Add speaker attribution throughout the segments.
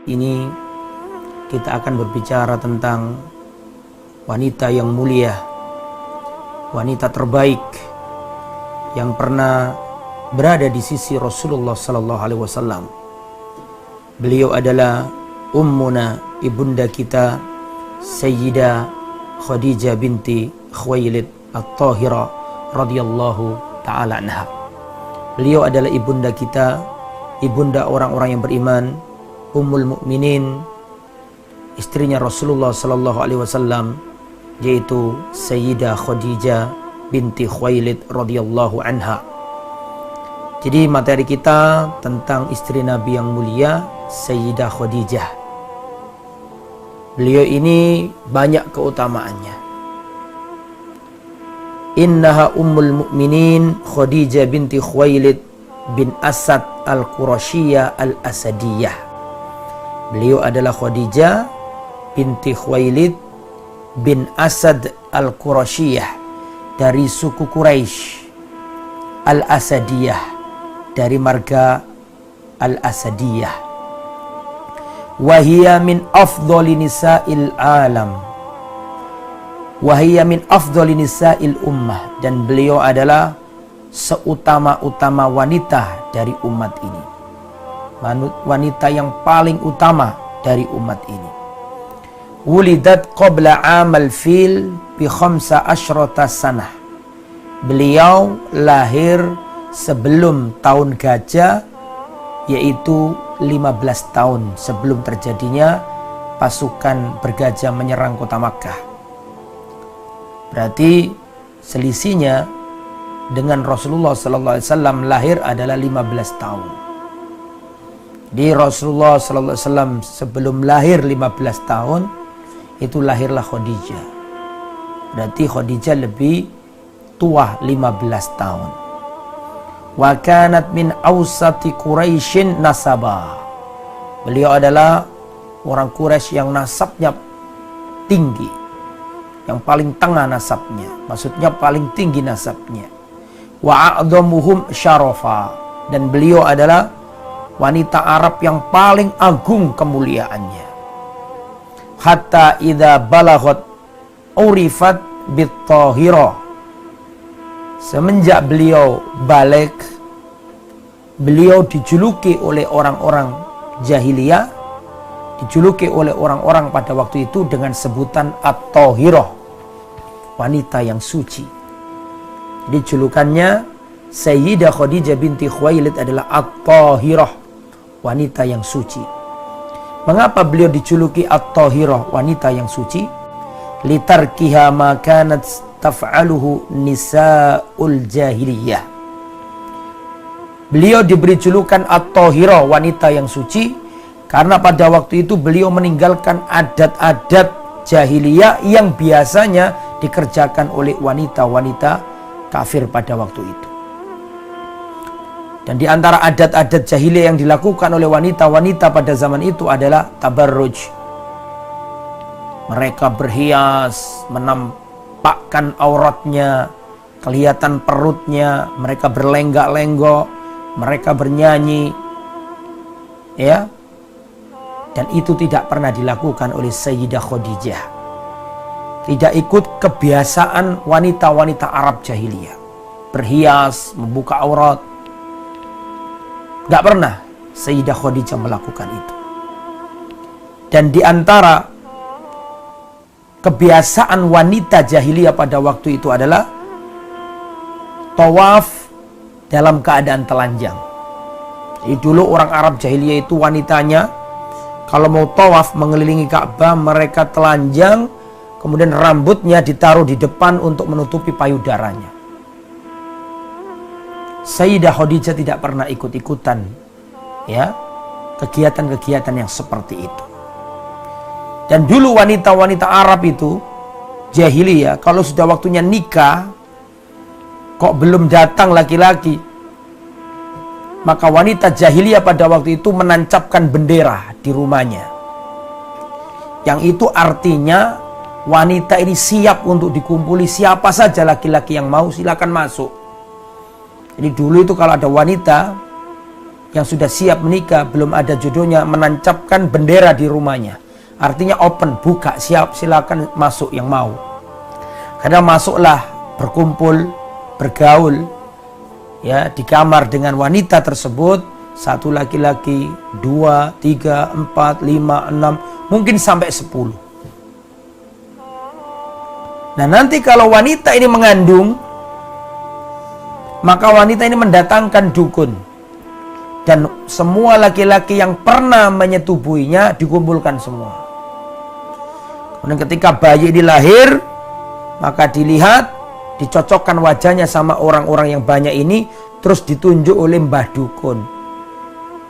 Speaker 1: Ini kita akan berbicara tentang wanita yang mulia, wanita terbaik yang pernah berada di sisi Rasulullah sallallahu alaihi wasallam. Beliau adalah ummuna, ibunda kita, Sayyidah Khadijah binti Khuwailid At-Tahira radhiyallahu taala anha. Beliau adalah ibunda kita, ibunda orang-orang yang beriman, Ummul Mukminin, istrinya Rasulullah sallallahu alaihi wasallam, yaitu Sayyidah Khadijah binti Khuwailid radhiyallahu anha. Jadi materi kita tentang istri Nabi yang mulia, Sayyidah Khadijah. Beliau ini banyak keutamaannya. Innaha Ummul Mukminin Khadijah binti Khuwailid bin Asad al-Qurasyiyah al-Asadiyah. Beliau adalah Khadijah binti Khuwailid bin Asad al-Qurasyiyah dari suku Quraisy, al-Asadiyah dari marga al-Asadiyah. Wahia min afdhali nisa'il alam, wahia min afdhali nisa'il ummah, dan beliau adalah seutama-utama wanita dari umat ini, wanita yang paling utama dari umat ini. Wulidat qabla amal fil bi 15 sanah. Beliau lahir sebelum tahun gajah, yaitu 15 tahun sebelum terjadinya pasukan bergajah menyerang kota Makkah. Berarti selisihnya dengan Rasulullah sallallahu alaihi wasallam lahir adalah 15 tahun. Di Rasulullah sallallahu alaihi wasallam sebelum lahir 15 tahun itu lahirlah Khadijah. Berarti Khadijah lebih tua 15 tahun. Wa kanat min awsati Quraisyin nasaba. Beliau adalah orang Quraisy yang nasabnya tinggi, yang paling tengah nasabnya, maksudnya paling tinggi nasabnya. Wa a'dhamuhum syarafa, dan beliau adalah wanita Arab yang paling agung kemuliaannya. Hatta idza balaghat urifat bit-Tahira. Semenjak beliau balik, beliau dijuluki oleh orang-orang jahiliyah, dijuluki oleh orang-orang pada waktu itu dengan sebutan At-Tahira, wanita yang suci. Jadi julukannya Sayyidah Khadijah binti Khuwailid adalah At-Tahirah, wanita yang suci. Mengapa beliau dijuluki At-Tahirah, wanita yang suci? Litarkiha ma kanat taf'aluhu nisa'ul jahiliyah. Beliau diberi julukan At-Tahirah, wanita yang suci, karena pada waktu itu beliau meninggalkan adat-adat jahiliyah yang biasanya dikerjakan oleh wanita-wanita kafir pada waktu itu. Dan di antara adat-adat jahiliyah yang dilakukan oleh wanita-wanita pada zaman itu adalah tabarruj. Mereka berhias, menampakkan auratnya, kelihatan perutnya, mereka berlenggak-lenggok, mereka bernyanyi, ya. Dan itu tidak pernah dilakukan oleh Sayyidah Khadijah. Tidak ikut kebiasaan wanita-wanita Arab jahiliyah. Berhias, membuka aurat. Gak pernah Sayyidah Khadijah melakukan itu. Dan di antara kebiasaan wanita jahiliyah pada waktu itu adalah tawaf dalam keadaan telanjang. Jadi dulu orang Arab jahiliyah itu wanitanya kalau mau tawaf mengelilingi Ka'bah, mereka telanjang, kemudian rambutnya ditaruh di depan untuk menutupi payudaranya. Sayyidah Khadijah tidak pernah ikut-ikutan, ya, kegiatan-kegiatan yang seperti itu. Dan dulu wanita-wanita Arab itu jahiliyah, kalau sudah waktunya nikah, kok belum datang laki-laki, maka wanita jahiliyah pada waktu itu menancapkan bendera di rumahnya. Yang itu artinya wanita ini siap untuk dikumpuli siapa saja laki-laki yang mau, silakan masuk. Jadi dulu itu kalau ada wanita yang sudah siap menikah, belum ada jodohnya, menancapkan bendera di rumahnya. Artinya open, buka, siap, silakan masuk yang mau. Karena masuklah berkumpul, bergaul ya di kamar dengan wanita tersebut, satu laki-laki, 2, 3, 4, 5, 6, mungkin sampai 10. Nah, nanti kalau wanita ini mengandung, maka wanita ini mendatangkan dukun. Dan semua laki-laki yang pernah menyetubuhinya dikumpulkan semua. Kemudian ketika bayi ini lahir, maka dilihat, dicocokkan wajahnya sama orang-orang yang banyak ini, terus ditunjuk oleh mbah dukun.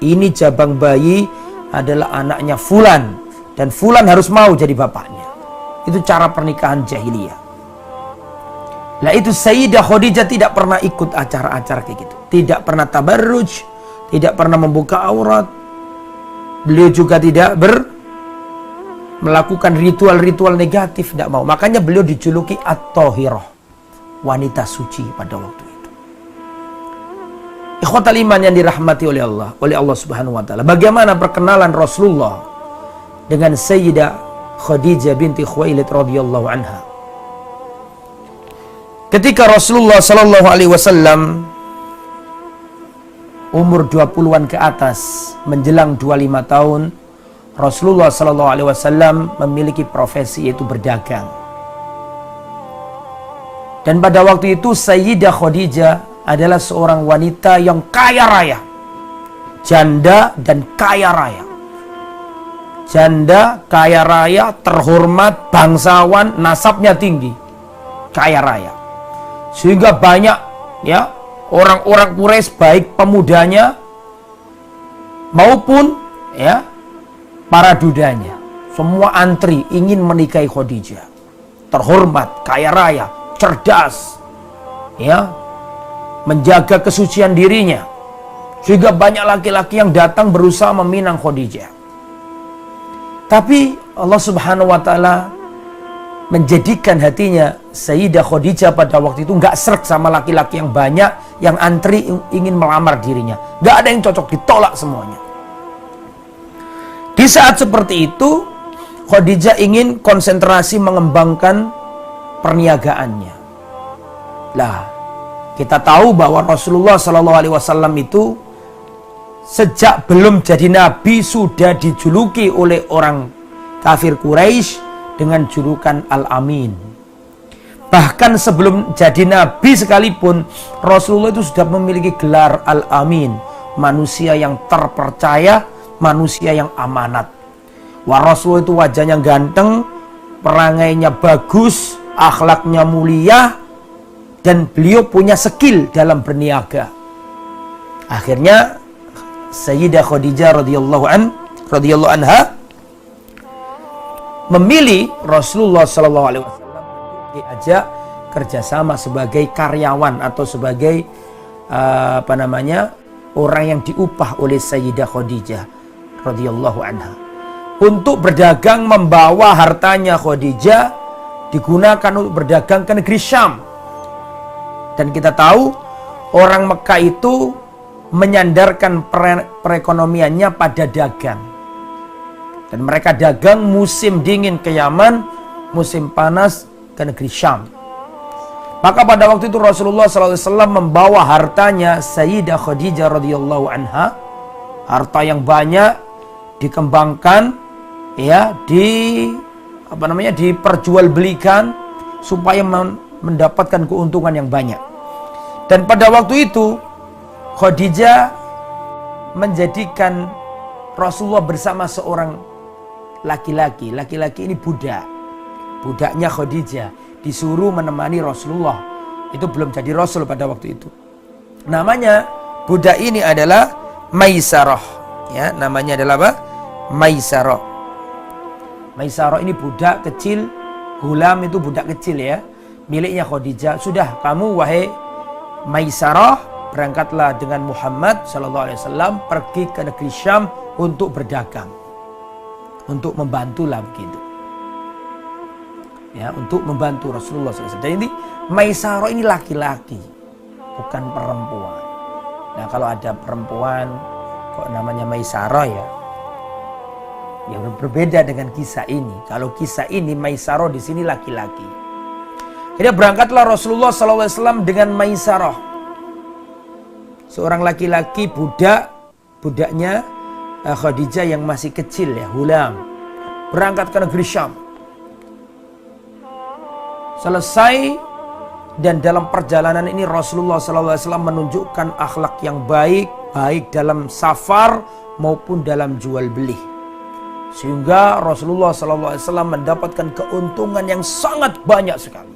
Speaker 1: Ini jabang bayi adalah anaknya Fulan, dan Fulan harus mau jadi bapaknya. Itu cara pernikahan jahiliyah. Nah, itu Sayyidah Khadijah tidak pernah ikut acara-acara kayak gitu. Tidak pernah tabarruj, tidak pernah membuka aurat. Beliau juga tidak melakukan ritual-ritual negatif, tidak mau. Makanya beliau dijuluki At-Thahirah, wanita suci pada waktu itu. Ikhwatal iman yang dirahmati oleh Allah Subhanahu wa taala. Bagaimana perkenalan Rasulullah dengan Sayyidah Khadijah binti Khuwailid radhiyallahu anha? Ketika Rasulullah sallallahu alaihi wasallam umur 20-an ke atas, menjelang 25 tahun, Rasulullah sallallahu alaihi wasallam memiliki profesi yaitu berdagang. Dan pada waktu itu Sayyidah Khadijah adalah seorang wanita yang kaya raya. Janda dan kaya raya. Janda, kaya raya, terhormat, bangsawan, nasabnya tinggi. Kaya raya. Sehingga banyak ya orang-orang Quraisy, baik pemudanya maupun ya para dudanya, semua antri ingin menikahi Khadijah. Terhormat, kaya raya, cerdas, ya, menjaga kesucian dirinya. Sehingga banyak laki-laki yang datang berusaha meminang Khadijah. Tapi Allah Subhanahu wa taala menjadikan hatinya Sayyidah Khadijah pada waktu itu nggak srek sama laki-laki yang banyak yang antri ingin melamar dirinya. Nggak ada yang cocok, ditolak semuanya. Di saat seperti itu, Khadijah ingin konsentrasi mengembangkan perniagaannya. Lah, kita tahu bahwa Rasulullah SAW itu sejak belum jadi nabi sudah dijuluki oleh orang kafir Quraisy dengan julukan Al-Amin. Bahkan sebelum jadi nabi sekalipun, Rasulullah itu sudah memiliki gelar Al-Amin, manusia yang terpercaya, manusia yang amanat. Wah, Rasulullah itu wajahnya ganteng, perangainya bagus, akhlaknya mulia, dan beliau punya skill dalam berniaga. Akhirnya Sayyidah Khadijah radhiyallahu anha memilih Rasulullah sallallahu alaihi wasallam diajak kerjasama sebagai karyawan atau sebagai orang yang diupah oleh Sayyidah Khadijah radhiyallahu anha untuk berdagang, membawa hartanya Khadijah digunakan untuk berdagang ke negeri Syam. Dan kita tahu orang Mekah itu menyandarkan perekonomiannya pada dagang. Dan mereka dagang musim dingin ke Yaman, musim panas ke negeri Syam. Maka pada waktu itu Rasulullah SAW membawa hartanya Sayyidah Khadijah radhiyallahu anha, harta yang banyak, dikembangkan, ya, diperjualbelikan supaya mendapatkan keuntungan yang banyak. Dan pada waktu itu Khadijah menjadikan Rasulullah bersama seorang laki-laki. Laki-laki ini budaknya Khadijah, disuruh menemani Rasulullah. Itu belum jadi Rasul pada waktu itu. Namanya budak ini adalah Maisarah, ya, namanya adalah apa? Maisarah. Maisarah ini budak kecil, gulam itu budak kecil ya, miliknya Khadijah. Sudah, kamu wahai Maisarah, berangkatlah dengan Muhammad SAW pergi ke negeri Syam untuk berdagang, untuk membantulah begitu, ya, untuk membantu Rasulullah SAW. Dan ini Maisarah ini laki-laki, bukan perempuan. Nah, kalau ada perempuan kok namanya Maisarah ya? Ya berbeda dengan kisah ini. Kalau kisah ini Maisarah di sini laki-laki. Jadi berangkatlah Rasulullah SAW dengan Maisarah, seorang laki-laki budaknya Khadijah yang masih kecil ya, hulam. Berangkat ke negeri Syam. Selesai, dan dalam perjalanan ini Rasulullah SAW menunjukkan akhlak yang baik, baik dalam safar maupun dalam jual beli. Sehingga Rasulullah SAW mendapatkan keuntungan yang sangat banyak sekali.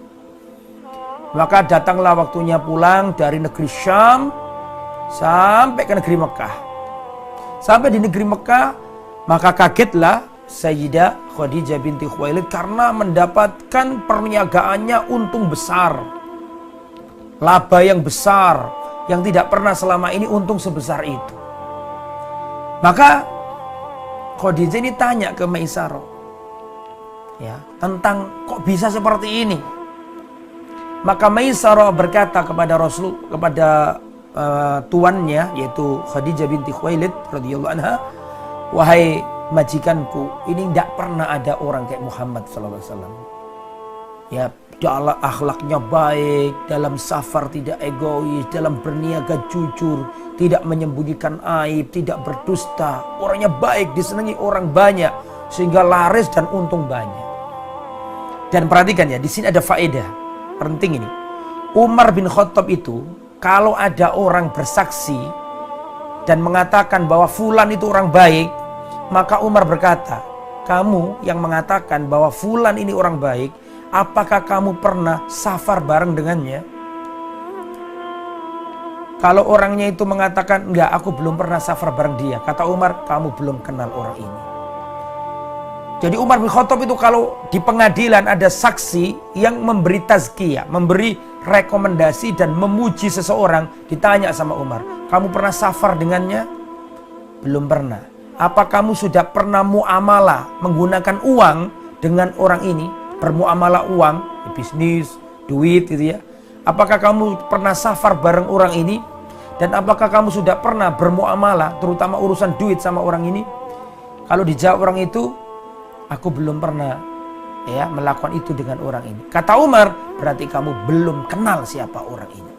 Speaker 1: Maka datanglah waktunya pulang dari negeri Syam sampai ke negeri Mekah. Sampai di negeri Mekah, maka kagetlah Sayyidah Khadijah binti Khuwailid karena mendapatkan perniagaannya untung besar. Laba yang besar, yang tidak pernah selama ini untung sebesar itu. Maka Khadijah ini tanya ke Maisarah, ya, tentang kok bisa seperti ini. Maka Maisarah berkata kepada Rasul, kepada tuannya yaitu Khadijah binti Khuwailid radhiyallahu anha, wahai majikanku, ini tidak pernah ada orang kayak Muhammad SAW. Ya, akhlaknya baik, dalam safar tidak egois, dalam berniaga jujur, tidak menyembunyikan aib, tidak berdusta. Orangnya baik, disenangi orang banyak, sehingga laris dan untung banyak. Dan perhatikan ya, di sini ada faedah penting ini. Umar bin Khattab itu, kalau ada orang bersaksi dan mengatakan bahwa fulan itu orang baik, maka Umar berkata, kamu yang mengatakan bahwa fulan ini orang baik, apakah kamu pernah safar bareng dengannya? Kalau orangnya itu mengatakan, enggak, aku belum pernah safar bareng dia, kata Umar, kamu belum kenal orang ini. Jadi Umar bin Khattab itu kalau di pengadilan ada saksi yang memberi tazkiyah, memberi rekomendasi dan memuji seseorang, ditanya sama Umar, kamu pernah safar dengannya? Belum pernah. Apa kamu sudah pernah muamalah menggunakan uang dengan orang ini? Bermuamalah uang, bisnis, duit gitu ya. Apakah kamu pernah safar bareng orang ini? Dan apakah kamu sudah pernah bermuamalah, terutama urusan duit sama orang ini? Kalau dijawab orang itu, aku belum pernah ya melakukan itu dengan orang ini. Kata Umar, berarti kamu belum kenal siapa orang ini.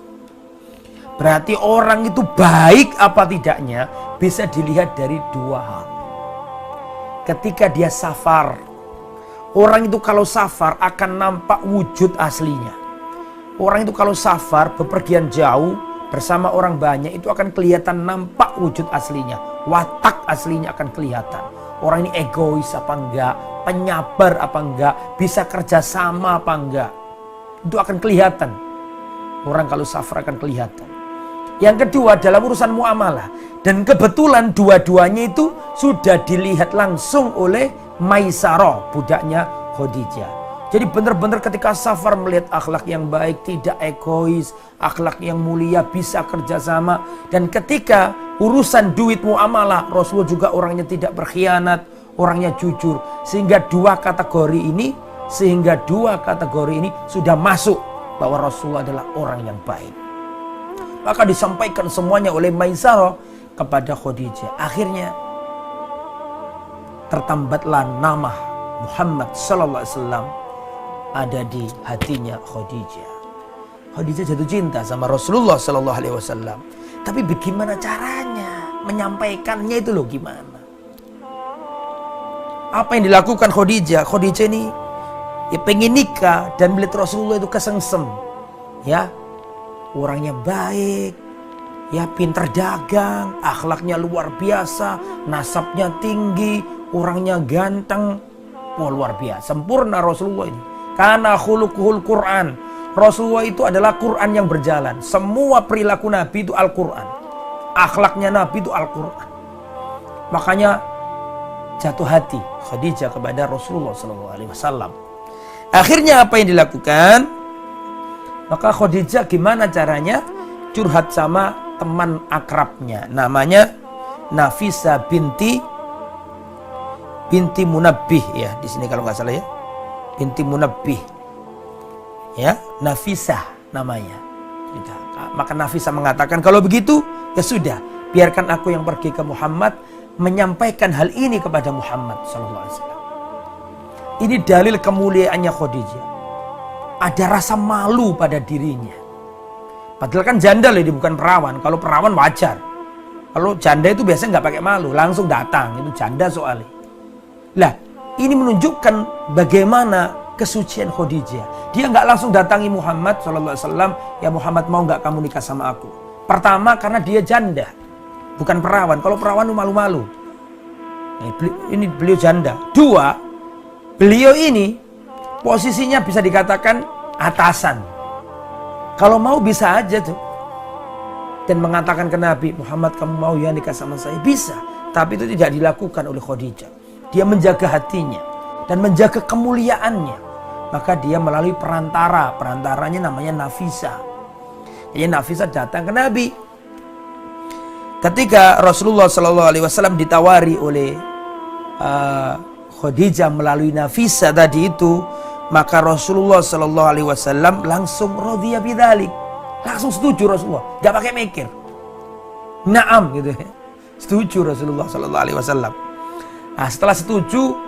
Speaker 1: Berarti orang itu baik apa tidaknya bisa dilihat dari dua hal. Ketika dia safar, orang itu kalau safar akan nampak wujud aslinya. Orang itu kalau safar bepergian jauh bersama orang banyak itu akan kelihatan nampak wujud aslinya. Watak aslinya akan kelihatan. Orang ini egois apa enggak, penyabar apa enggak, bisa kerja sama apa enggak. Itu akan kelihatan. Orang kalau safar akan kelihatan. Yang kedua dalam urusan muamalah. Dan kebetulan dua-duanya itu sudah dilihat langsung oleh Maisarah, budaknya Khadijah. Jadi benar-benar ketika safar melihat akhlak yang baik, tidak egois, akhlak yang mulia, bisa kerjasama. Dan ketika urusan duit muamalah, Rasulullah juga orangnya tidak berkhianat, orangnya jujur. Sehingga dua kategori ini sudah masuk bahwa Rasulullah adalah orang yang baik. Maka disampaikan semuanya oleh Maisarah kepada Khadijah. Akhirnya tertambatlah nama Muhammad sallallahu alaihi wasallam ada di hatinya Khadijah. Khadijah jatuh cinta sama Rasulullah sallallahu alaihi wasallam. Tapi bagaimana caranya menyampaikannya itu loh, gimana? Apa yang dilakukan Khadijah? Khadijah ini ya pengen nikah dan melihat Rasulullah itu kesengsem. Ya, orangnya baik, ya pintar dagang, akhlaknya luar biasa, nasabnya tinggi, orangnya ganteng. Wah, luar biasa, sempurna Rasulullah ini. Karena khuluquhul Quran. Rasulullah itu adalah Quran yang berjalan. Semua perilaku Nabi itu Al-Quran. Akhlaknya Nabi itu Al-Quran. Makanya jatuh hati Khadijah kepada Rasulullah SAW. Akhirnya apa yang dilakukan? Maka Khadijah gimana caranya? Curhat sama teman akrabnya. Namanya Nafisah binti Munabbih ya, di sini kalau nggak salah ya. Binti Munabbih. Ya, Nafisah namanya. Maka Nafisah mengatakan, kalau begitu ya sudah, biarkan aku yang pergi ke Muhammad menyampaikan hal ini kepada Muhammad sallallahu alaihi wasallam. Ini dalil kemuliaannya Khadijah. Ada rasa malu pada dirinya. Padahal kan janda loh, dia bukan perawan. Kalau perawan wajar. Kalau janda itu biasanya nggak pakai malu, langsung datang. Itu janda soalnya. Lah, ini menunjukkan bagaimana kesucian Khadijah. Dia nggak langsung datangi Muhammad SAW. Ya Muhammad, mau nggak kamu nikah sama aku? Pertama karena dia janda, bukan perawan. Kalau perawan malu-malu. Ini beliau janda. Dua, beliau ini posisinya bisa dikatakan atasan. Kalau mau bisa aja tuh. Dan mengatakan ke Nabi, Muhammad kamu mau ya nikah sama saya? Bisa. Tapi itu tidak dilakukan oleh Khadijah. Dia menjaga hatinya dan menjaga kemuliaannya. Maka dia melalui perantara. Perantaranya namanya Nafisa. Jadi Nafisa datang ke Nabi. Ketika Rasulullah SAW ditawari oleh Khadijah melalui Nafisa tadi itu, maka Rasulullah SAW langsung radhiya bidzalik. Langsung setuju Rasulullah, gak pakai mikir. Naam gitu ya. Setuju Rasulullah SAW. Nah, setelah setuju,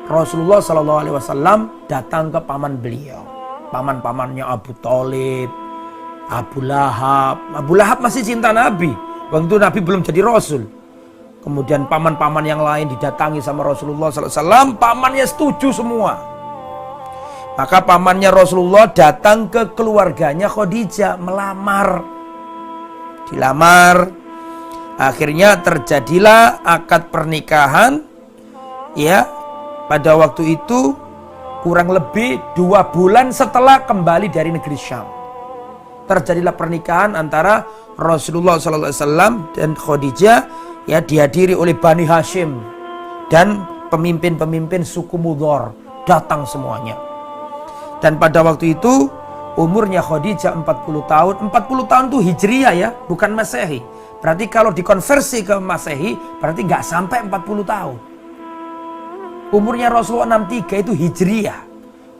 Speaker 1: Rasulullah SAW datang ke paman beliau. Paman-pamannya Abu Thalib, Abu Lahab. Abu Lahab masih cinta Nabi. Waktu itu Nabi belum jadi Rasul. Kemudian paman-paman yang lain didatangi sama Rasulullah SAW. Pamannya setuju semua. Maka pamannya Rasulullah datang ke keluarganya Khadijah melamar. Dilamar. Akhirnya terjadilah akad pernikahan. Ya, pada waktu itu kurang lebih 2 bulan setelah kembali dari negeri Syam. Terjadilah pernikahan antara Rasulullah SAW dan Khadijah, ya, dihadiri oleh Bani Hashim dan pemimpin-pemimpin suku Mudhar datang semuanya. Dan pada waktu itu umurnya Khadijah 40 tahun. 40 tahun itu Hijriah ya, bukan Masehi. Berarti kalau dikonversi ke Masehi berarti nggak sampai 40 tahun. Umurnya Rasulullah 63 itu Hijriah,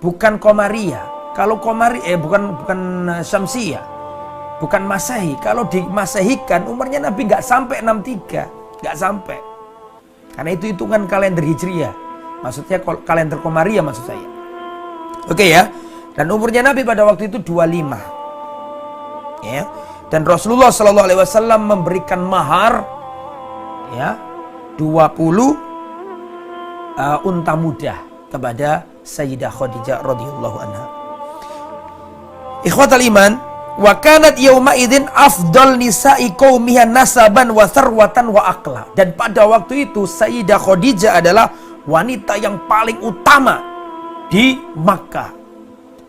Speaker 1: bukan Qamariyah. Kalau bukan Syamsiyah, bukan Masehi. Kalau dimasehikan umurnya Nabi nggak sampai 63, nggak sampai. Karena itu hitungan kalender Hijriah. Maksudnya kalender Qamariyah maksud saya. Oke ya. Dan umurnya Nabi pada waktu itu 25. Ya. Dan Rasulullah SAW memberikan mahar ya 20 unta muda kepada Sayyidah Khadijah radhiyallahu anha. Ikhwatal iman, wa kanat yauma idzin afdal nisa'i qaumiha nasaban wa tharwatan wa aqla. Dan pada waktu itu Sayyidah Khadijah adalah wanita yang paling utama di Makkah.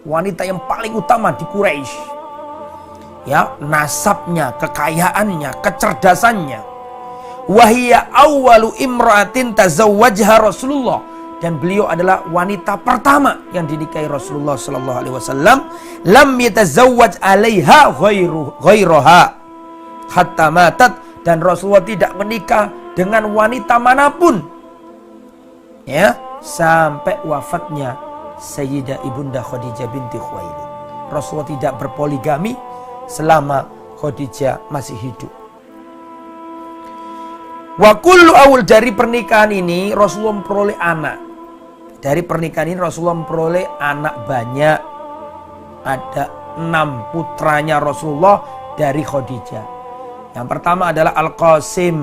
Speaker 1: Wanita yang paling utama di Quraisy. Ya, nasabnya, kekayaannya, kecerdasannya. Wahia awwalu imra'atin tazawwajha Rasulullah, dan beliau adalah wanita pertama yang dinikahi Rasulullah sallallahu alaihi wasallam. Lam yatazawwaj 'alaiha ghairaha hatta matat, dan Rasulullah tidak menikah dengan wanita manapun ya sampai wafatnya Sayyidah Ibunda Khadijah binti Khuwailid. Rasulullah tidak berpoligami selama Khadijah masih hidup. Wa kullu awal, dari pernikahan ini Rasulullah memperoleh anak. Dari pernikahan ini Rasulullah memperoleh anak banyak. Ada 6 putranya Rasulullah dari Khadijah. Yang pertama adalah Al-Qasim.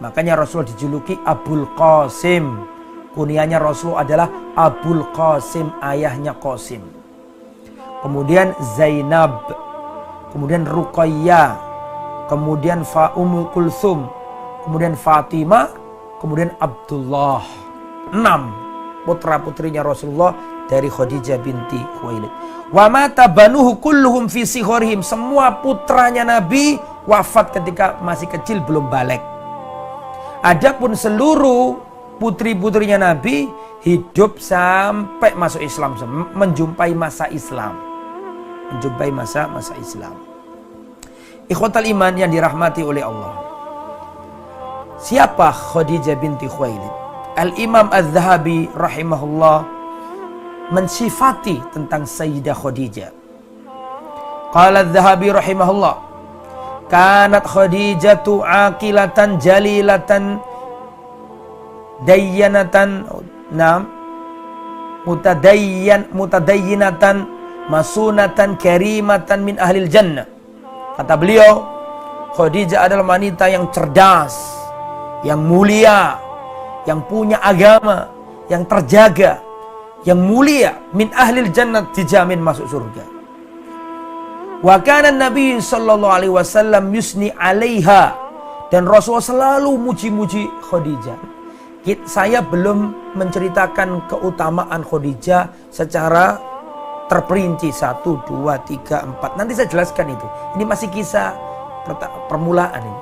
Speaker 1: Makanya Rasulullah dijuluki Abul Qasim. Kunyahnya Rasulullah adalah Abul Qasim, ayahnya Qasim. Kemudian Zainab. Kemudian Ruqayyah. Kemudian Ummul Kulsum. Kemudian Fatimah, kemudian Abdullah. 6 putra-putrinya Rasulullah dari Khadijah binti Khuwailid. Wa mata banuhu kulluhum fi sighorihim. Semua putranya Nabi wafat ketika masih kecil, belum balik. Adapun seluruh putri-putrinya Nabi hidup sampai masuk Islam, menjumpai masa Islam. Menjumpai masa Islam. Ikhwatal iman yang dirahmati oleh Allah. Siapa Khadijah binti Khuwailid? Al-Imam Az-Zahabi rahimahullah mensifati tentang Sayyidah Khadijah. Qala Az-Zahabi rahimahullah, kanat Khadijatu aqilatan jalilatan dayyanatan mutadayyinatan masunatan karimatan min ahlil jannah. Kata beliau, Khadijah adalah wanita yang cerdas, yang mulia, yang punya agama, yang terjaga, yang mulia, min ahlil jannah, dijamin masuk surga. Wa kana Nabi sallallahu alaihi wasallam yusni 'alaiha, dan Rasulullah selalu muji-muji Khadijah. Saya belum menceritakan keutamaan Khadijah secara terperinci 1, 2, 3, 4. Nanti saya jelaskan itu. Ini masih kisah permulaan ini.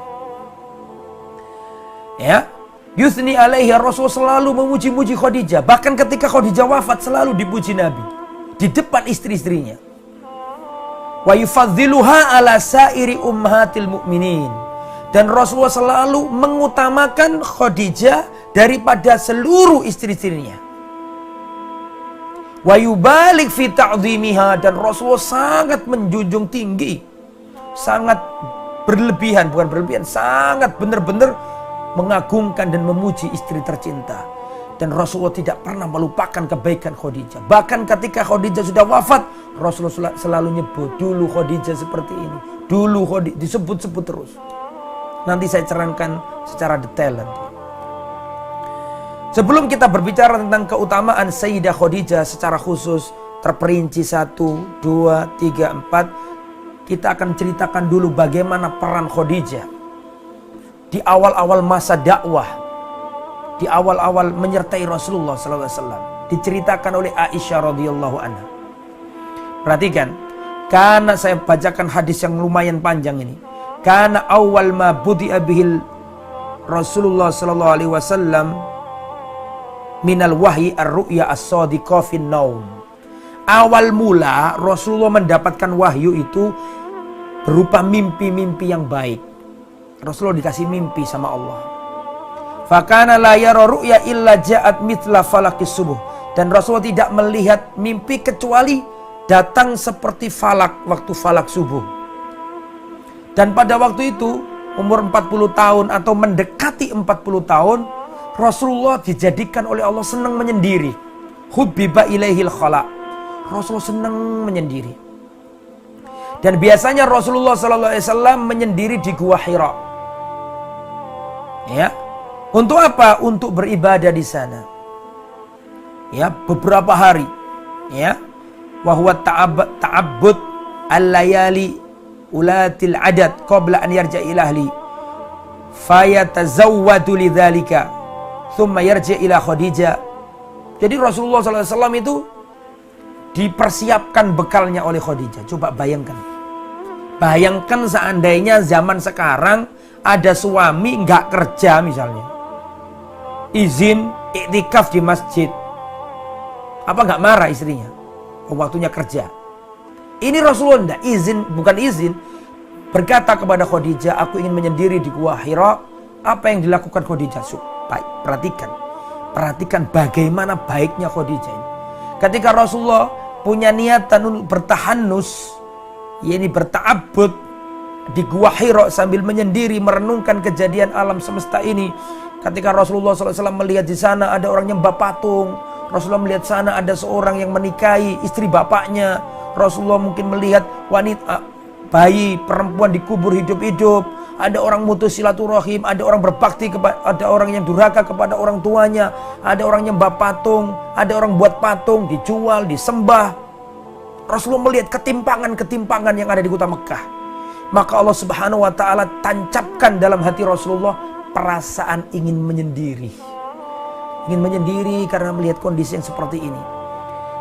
Speaker 1: Ya, yusni 'alaiha, Rasul selalu memuji-muji Khadijah. Bahkan ketika Khadijah wafat selalu dipuji Nabi di depan istri-istrinya. Wa yufadhiluha ala sairi ummahatil mu'minin, dan Rasulullah selalu mengutamakan Khadijah daripada seluruh istri-istrinya. Wa yubalik fi ta'dhimiha, dan Rasulullah sangat menjunjung tinggi, sangat berlebihan, bukan berlebihan, sangat benar-benar mengagungkan dan memuji istri tercinta. Dan Rasulullah tidak pernah melupakan kebaikan Khadijah. Bahkan ketika Khadijah sudah wafat, Rasulullah selalu nyebut, dulu Khadijah seperti ini, dulu Khadijah, disebut-sebut terus. Nanti saya terangkan secara detail nanti. Sebelum kita berbicara tentang keutamaan Sayyidah Khadijah secara khusus, terperinci 1, 2, 3, 4, kita akan ceritakan dulu bagaimana peran Khadijah di awal-awal masa dakwah, di awal-awal menyertai Rasulullah SAW. Diceritakan oleh Aisyah radhiyallahu anha. Perhatikan, karena saya bacakan hadis yang lumayan panjang ini. Karena awal ma budi'a bihil Rasulullah sallallahu alaihi wasallam minal wahyi ar-ru'ya as-sadiqah fin naum. Awal mula Rasulullah mendapatkan wahyu itu berupa mimpi-mimpi yang baik. Rasulullah dikasih mimpi sama Allah. Fakana la yara ru'ya illa ja'at mithla falaqis subuh. Dan Rasulullah tidak melihat mimpi kecuali datang seperti falak, waktu falak subuh. Dan pada waktu itu umur 40 tahun atau mendekati 40 tahun, Rasulullah dijadikan oleh Allah senang menyendiri. Hubbiba ilaihil khala. Rasulullah senang menyendiri. Dan biasanya Rasulullah SAW menyendiri di Gua Hira. Ya, untuk apa? Untuk beribadah di sana. Ya, beberapa hari. Ya, wa huwa ta'abbud al-layali ulatil adad qabla an yarja ila ahli fayatazawwadu lidzalika thumma yarja ila Khadijah. Jadi Rasulullah SAW itu dipersiapkan bekalnya oleh Khadijah. Coba bayangkan. Bayangkan seandainya zaman sekarang ada suami nggak kerja misalnya, izin iktikaf di masjid, apa nggak marah istrinya? Oh, waktunya kerja. Ini Rasulullah enggak izin, bukan izin, berkata kepada Khadijah, aku ingin menyendiri di Gua Hira. Apa yang dilakukan Khadijah? Baik, perhatikan bagaimana baiknya Khadijah ini. Ketika Rasulullah punya niatan untuk bertahanus, yakni berta'abbud di Gua Hira sambil menyendiri merenungkan kejadian alam semesta ini. Ketika Rasulullah SAW melihat di sana ada orang nyembah patung, Rasulullah melihat sana ada seorang yang menikahi istri bapaknya. Rasulullah mungkin melihat wanita, bayi, perempuan dikubur hidup-hidup. Ada orang mutus silaturahim, ada orang berbakti kepada, ada orang yang durhaka kepada orang tuanya, ada orang nyembah patung, ada orang buat patung dijual, disembah. Rasulullah melihat ketimpangan-ketimpangan yang ada di kota Mekah. Maka Allah Subhanahu wa taala tancapkan dalam hati Rasulullah perasaan ingin menyendiri. Ingin menyendiri karena melihat kondisi yang seperti ini.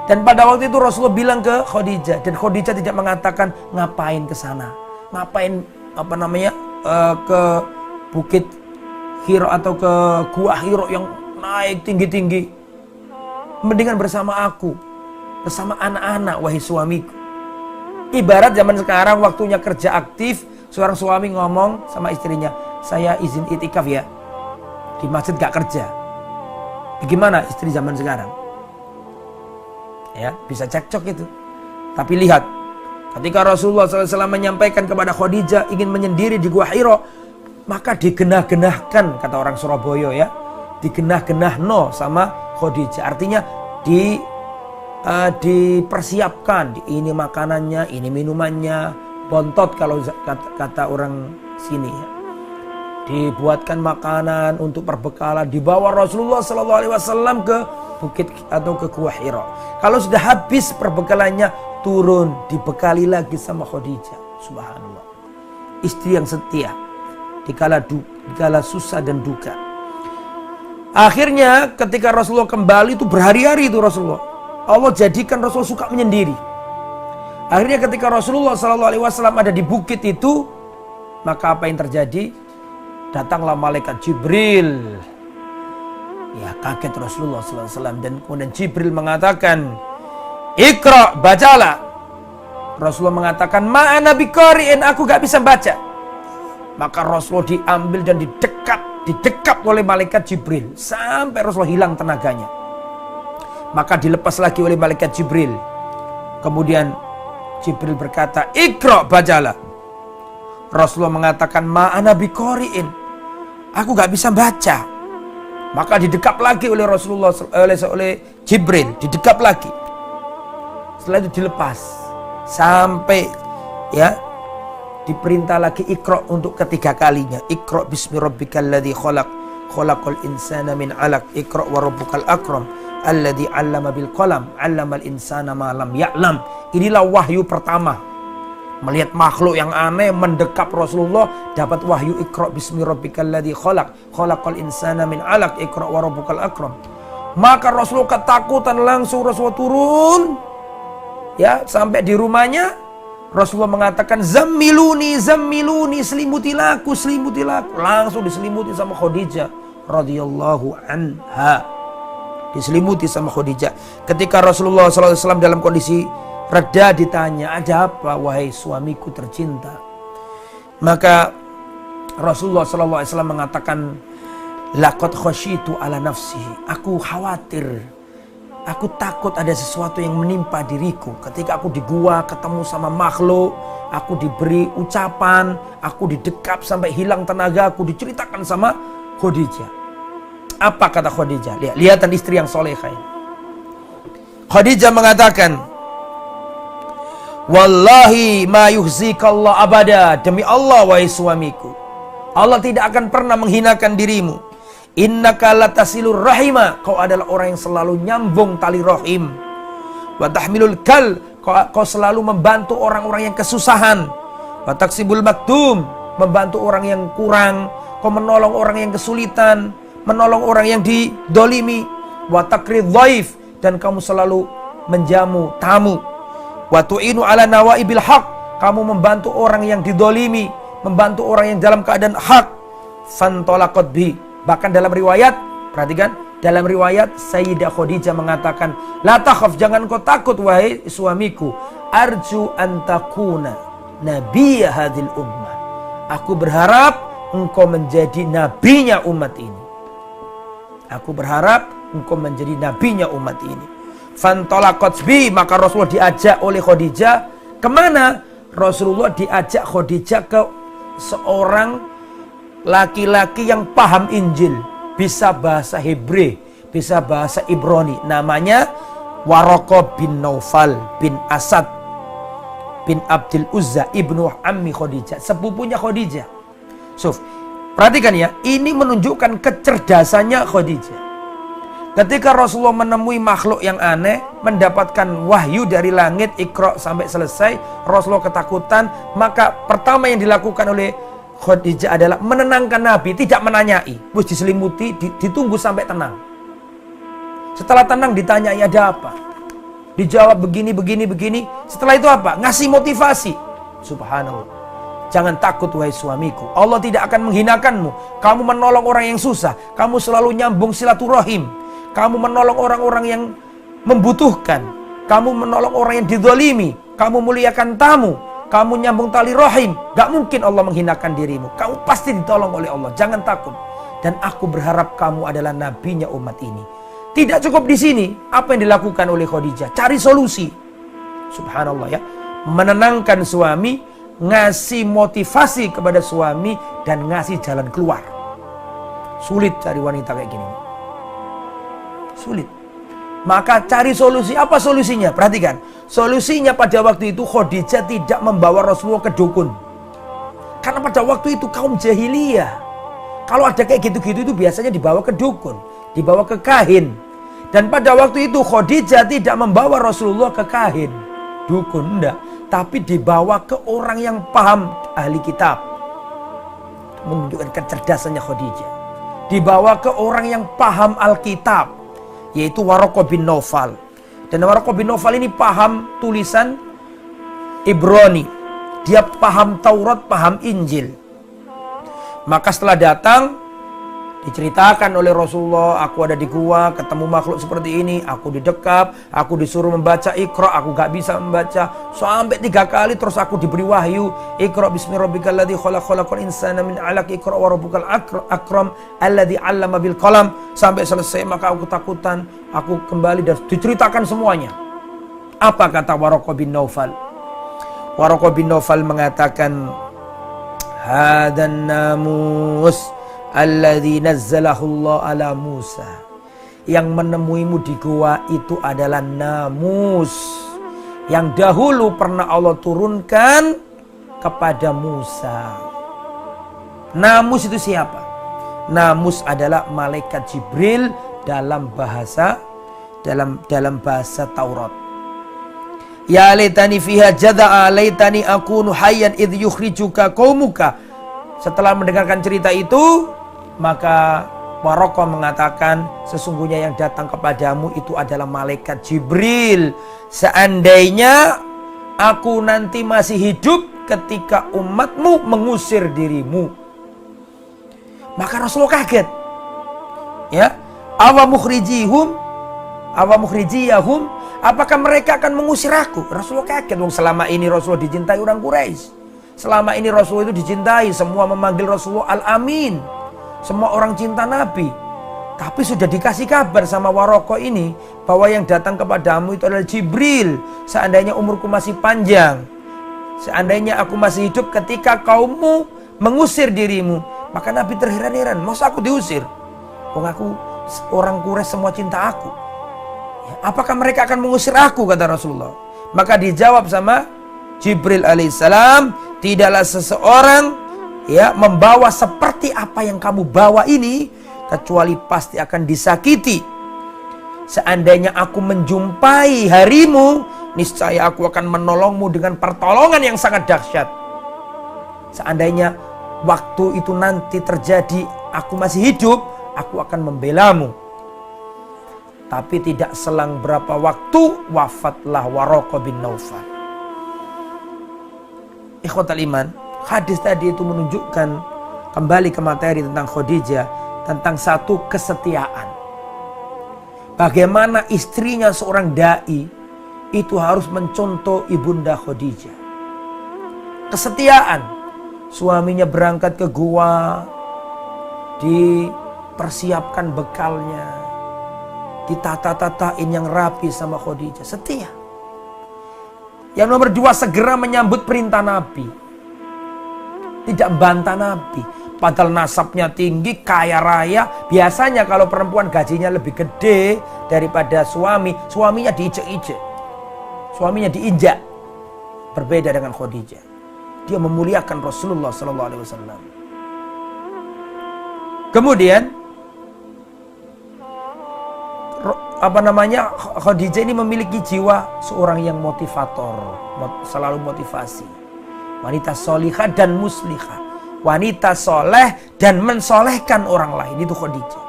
Speaker 1: Dan pada waktu itu Rasulullah bilang ke Khadijah, dan Khadijah tidak mengatakan ngapain ke sana, ngapain ke Bukit Hira atau ke Gua Hira yang naik tinggi-tinggi. Mendingan bersama aku, bersama anak-anak, wahai suamiku. Ibarat zaman sekarang waktunya kerja aktif, seorang suami ngomong sama istrinya, saya izin itikaf ya, di masjid gak kerja. Bagaimana istri zaman sekarang? Ya, bisa cekcok itu. Tapi lihat, Ketika Rasulullah SAW menyampaikan kepada Khadijah ingin menyendiri di Gua Hira, maka digenah-genahkan, kata orang Surabaya ya, digenah-genahno sama Khadijah. Artinya dipersiapkan, ini makanannya, ini minumannya, bontot kalau kata orang sini ya. Dibuatkan makanan untuk perbekalan, dibawa Rasulullah SAW ke bukit atau ke Gua Hira. Kalau sudah habis perbekalannya, turun dibekali lagi sama Khadijah. Subhanallah, istri yang setia dikala susah dan duka. Akhirnya ketika Rasulullah kembali itu berhari-hari itu Rasulullah, Allah jadikan Rasulullah suka menyendiri. Akhirnya ketika Rasulullah SAW ada di bukit itu, maka apa yang terjadi? Datanglah malaikat Jibril. Ya, kaget Rasulullah SAW, dan kemudian Jibril mengatakan, "Iqra, bacalah." Rasulullah mengatakan, "Ma'ana biqari'in, aku gak bisa baca." Maka Rasulullah diambil dan didekap oleh malaikat Jibril sampai Rasulullah hilang tenaganya. Maka dilepas lagi oleh malaikat Jibril. Kemudian Jibril berkata, "Iqra, bacalah." Rasulullah mengatakan, "Ma'ana biqari'in, aku gak bisa baca." Maka didekap lagi oleh Rasulullah, oleh Jibril, didekap lagi. Setelah itu dilepas sampai ya diperintah lagi Iqra untuk ketiga kalinya. Iqra bismi rabbikal ladzi khalaq, khalaqal insana min 'alaq, Iqra wa rabbukal akram, alladzi 'allama bil qalam, 'allamal insana ma lam ya'lam. Inilah wahyu pertama. Melihat makhluk yang aneh mendekap Rasulullah, dapat wahyu Iqra bismi rabbikal ladzi khalaq, khalaqal insana min 'alaq, Iqra wa rabbukal akram. Maka Rasulullah ketakutan, langsung Rasulullah turun. Ya, sampai di rumahnya Rasulullah mengatakan, "Zammiluni, zammiluni, selimutilah aku, selimutilah aku." Langsung diselimuti sama Khadijah radhiyallahu anha. Diselimuti sama Khadijah. Ketika Rasulullah SAW dalam kondisi reda ditanya, "Ada apa wahai suamiku tercinta?" Maka Rasulullah SAW mengatakan, "Laqad khasyitu ala nafsi." Aku khawatir, aku takut ada sesuatu yang menimpa diriku. Ketika aku di gua ketemu sama makhluk, aku diberi ucapan, aku didekap sampai hilang tenaga, aku diceritakan sama Khadijah. Apa kata Khadijah? Lihatan istri yang solehah. Khadijah mengatakan, "Wallahi ma yuhzikallah abada." Demi Allah wahai suamiku, Allah tidak akan pernah menghinakan dirimu. Innaka latasilur rahima, kau adalah orang yang selalu nyambung tali rahim. Wa tahmilul kal, kau selalu membantu orang-orang yang kesusahan. Wa taksibul maktum, membantu orang yang kurang. Kau menolong orang yang kesulitan, menolong orang yang didolimi. Wa takrid dhaif, dan kamu selalu menjamu tamu. Wa tu'inu ala nawaibil haq, kamu membantu orang yang didolimi, membantu orang yang dalam keadaan hak. Fantolaqat bi, bahkan dalam riwayat, perhatikan, dalam riwayat Sayyidah Khadijah mengatakan, "La takhaf, jangan kau takut wahai suamiku. Arju antakuna nabiyya hadhil ummah." Aku berharap engkau menjadi nabinya umat ini. Aku berharap engkau menjadi nabinya umat ini. Fantolaqat bi, maka Rasulullah diajak oleh Khadijah kemana? Rasulullah diajak Khadijah ke seorang laki-laki yang paham Injil, bisa bahasa Hebrew, bisa bahasa Ibrani. Namanya Waraqah bin Naufal bin Asad bin Abdul Uzza ibnu Ammi Khadijah, sepupunya Khadijah. So, perhatikan ya, ini menunjukkan kecerdasannya Khadijah. Ketika Rasulullah menemui makhluk yang aneh, mendapatkan wahyu dari langit, Iqra sampai selesai, Rasulullah ketakutan. Maka pertama yang dilakukan oleh Khadijah adalah menenangkan Nabi, tidak menanyai. Terus diselimuti, ditunggu sampai tenang. Setelah tenang ditanyai, ada apa? Dijawab begini, begini, begini. Setelah itu apa? Ngasih motivasi. Subhanallah. Jangan takut wahai suamiku, Allah tidak akan menghinakanmu. Kamu menolong orang yang susah, kamu selalu nyambung silaturahim, kamu menolong orang-orang yang membutuhkan, kamu menolong orang yang dizalimi, kamu muliakan tamu, kamu nyambung tali rahim. Gak mungkin Allah menghinakan dirimu. Kamu pasti ditolong oleh Allah. Jangan takut. Dan aku berharap kamu adalah nabinya umat ini. Tidak cukup di sini. Apa yang dilakukan oleh Khadijah? Cari solusi. Subhanallah ya. menenangkan suami, ngasih motivasi kepada suami, dan ngasih jalan keluar. Sulit cari wanita kayak gini. Sulit. Maka cari solusi. Apa solusinya? Perhatikan. Solusinya pada waktu itu Khadijah tidak membawa Rasulullah ke dukun. Karena pada waktu itu kaum jahiliyah, kalau ada kayak gitu-gitu itu biasanya dibawa ke dukun, dibawa ke kahin. Dan pada waktu itu Khadijah tidak membawa Rasulullah ke kahin, dukun, enggak. Tapi dibawa ke orang yang paham, ahli kitab. Menunjukkan kecerdasannya Khadijah. Dibawa ke orang yang paham Alkitab, yaitu Waraqah bin Naufal. Dan Waraqah bin Naufal ini paham tulisan Ibrani. Dia paham Taurat, paham Injil. Maka setelah datang, diceritakan oleh Rasulullah, aku ada di gua, ketemu makhluk seperti ini, aku didekap, aku disuruh membaca Iqra, aku gak bisa membaca. Sampai 3 kali terus aku diberi wahyu, Iqra bismi rabbikal ladzi khalaq, khalaqal insana min 'alaq, Iqra wa rabbukal akram alladzi 'allama bil qalam. Sampai selesai maka aku ketakutan, aku kembali dan diceritakan semuanya. Apa kata Waraqah bin Naufal? Waraqah bin Naufal mengatakan, hadan namus alladzi nazzalahu Allah ala Musa. Yang menemuimu di gua itu adalah namus yang dahulu pernah Allah turunkan kepada Musa. Namus itu siapa? Namus adalah malaikat Jibril dalam bahasa Taurat. Ya laitani fiha jada'a laitani akunu hayyan idh yukhrijuka qaumuka. Setelah mendengarkan cerita itu, maka Waraqah mengatakan, sesungguhnya yang datang kepadamu itu adalah malaikat Jibril. Seandainya aku nanti masih hidup ketika umatmu mengusir dirimu. Maka Rasulullah kaget. Ya, awa mukhrijiyahum, apakah mereka akan mengusir aku? Rasulullah kaget. Selama ini Rasulullah dicintai orang Quraisy. Selama ini Rasulullah itu dicintai, semua memanggil Rasulullah Al-Amin. Semua orang cinta Nabi. Tapi sudah dikasih kabar sama Waraqah ini bahwa yang datang kepadamu itu adalah Jibril. Seandainya umurku masih panjang, seandainya aku masih hidup ketika kaummu mengusir dirimu. Maka Nabi terheran-heran, masa aku diusir? Wong aku orang Quraisy semua cinta aku. Apakah mereka akan mengusir aku, kata Rasulullah? Maka dijawab sama Jibril alaihissalam, tidaklah seseorang membawa seperti apa yang kamu bawa ini, kecuali pasti akan disakiti. Seandainya aku menjumpai harimu, niscaya aku akan menolongmu dengan pertolongan yang sangat dahsyat. Seandainya waktu itu nanti terjadi, aku masih hidup, aku akan membelamu. Tapi tidak selang berapa waktu, wafatlah Waraqah bin Naufal. Ikhwatal iman, hadis tadi itu menunjukkan kembali ke materi tentang Khadijah, tentang satu kesetiaan. Bagaimana istrinya seorang dai itu harus mencontoh ibunda Khadijah. Kesetiaan. Suaminya berangkat ke gua, dipersiapkan bekalnya, ditata-tatain yang rapi sama Khadijah. Setia. Yang nomor 2, segera menyambut perintah Nabi. Tidak bantah Nabi. Padahal nasabnya tinggi, kaya raya. Biasanya kalau perempuan gajinya lebih gede daripada suami, suaminya diinjek-injek, suaminya diinjak. Berbeda dengan Khadijah. Dia memuliakan Rasulullah SAW. Kemudian Khadijah ini memiliki jiwa seorang yang motivator, selalu motivasi. Wanita solihah dan muslihah, wanita soleh dan mensolehkan orang lain, itu Khadijah.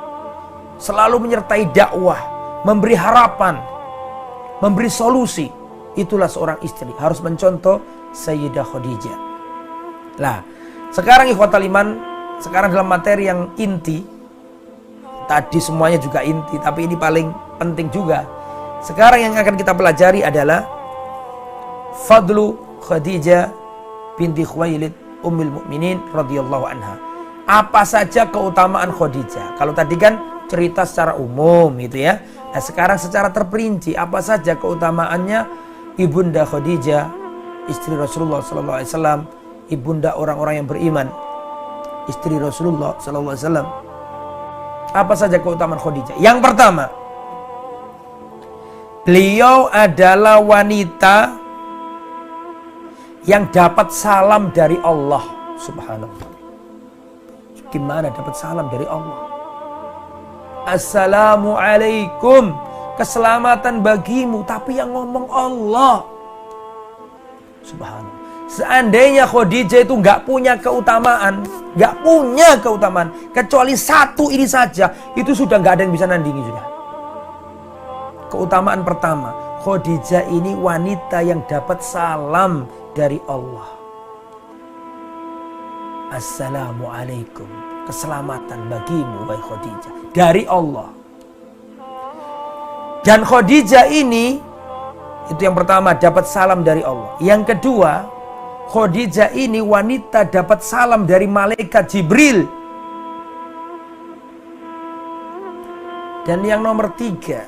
Speaker 1: Selalu menyertai dakwah, memberi harapan, memberi solusi. Itulah seorang istri, harus mencontoh Sayyidah Khadijah. Nah, sekarang ikhwatal iman, sekarang dalam materi yang inti. Tadi semuanya juga inti, tapi ini paling penting juga. Sekarang yang akan kita pelajari adalah Fadlu Khadijah binti Khuwailid Ummul Mukminin radhiyallahu anha. Apa saja keutamaan Khadijah? Kalau tadi kan cerita secara umum gitu ya. Nah, sekarang secara terperinci apa saja keutamaannya Ibunda Khadijah istri Rasulullah SAW, ibunda orang-orang yang beriman, istri Rasulullah SAW. Apa saja keutamaan Khadijah? Yang pertama, beliau adalah wanita yang dapat salam dari Allah Subhanahu wa ta'ala. Gimana dapat salam dari Allah? Assalamualaikum, keselamatan bagimu, tapi yang ngomong Allah. Subhanallah. Seandainya Khadijah itu nggak punya keutamaan, kecuali satu ini saja, itu sudah nggak ada yang bisa nandingi sudah. Keutamaan pertama, Khadijah ini wanita yang dapat salam dari Allah. Assalamualaikum, keselamatan bagimu wahai Khadijah, dari Allah. Dan Khadijah ini, itu yang pertama, dapat salam dari Allah. Yang kedua, Khadijah ini wanita dapat salam dari malaikat Jibril. Dan yang nomor tiga,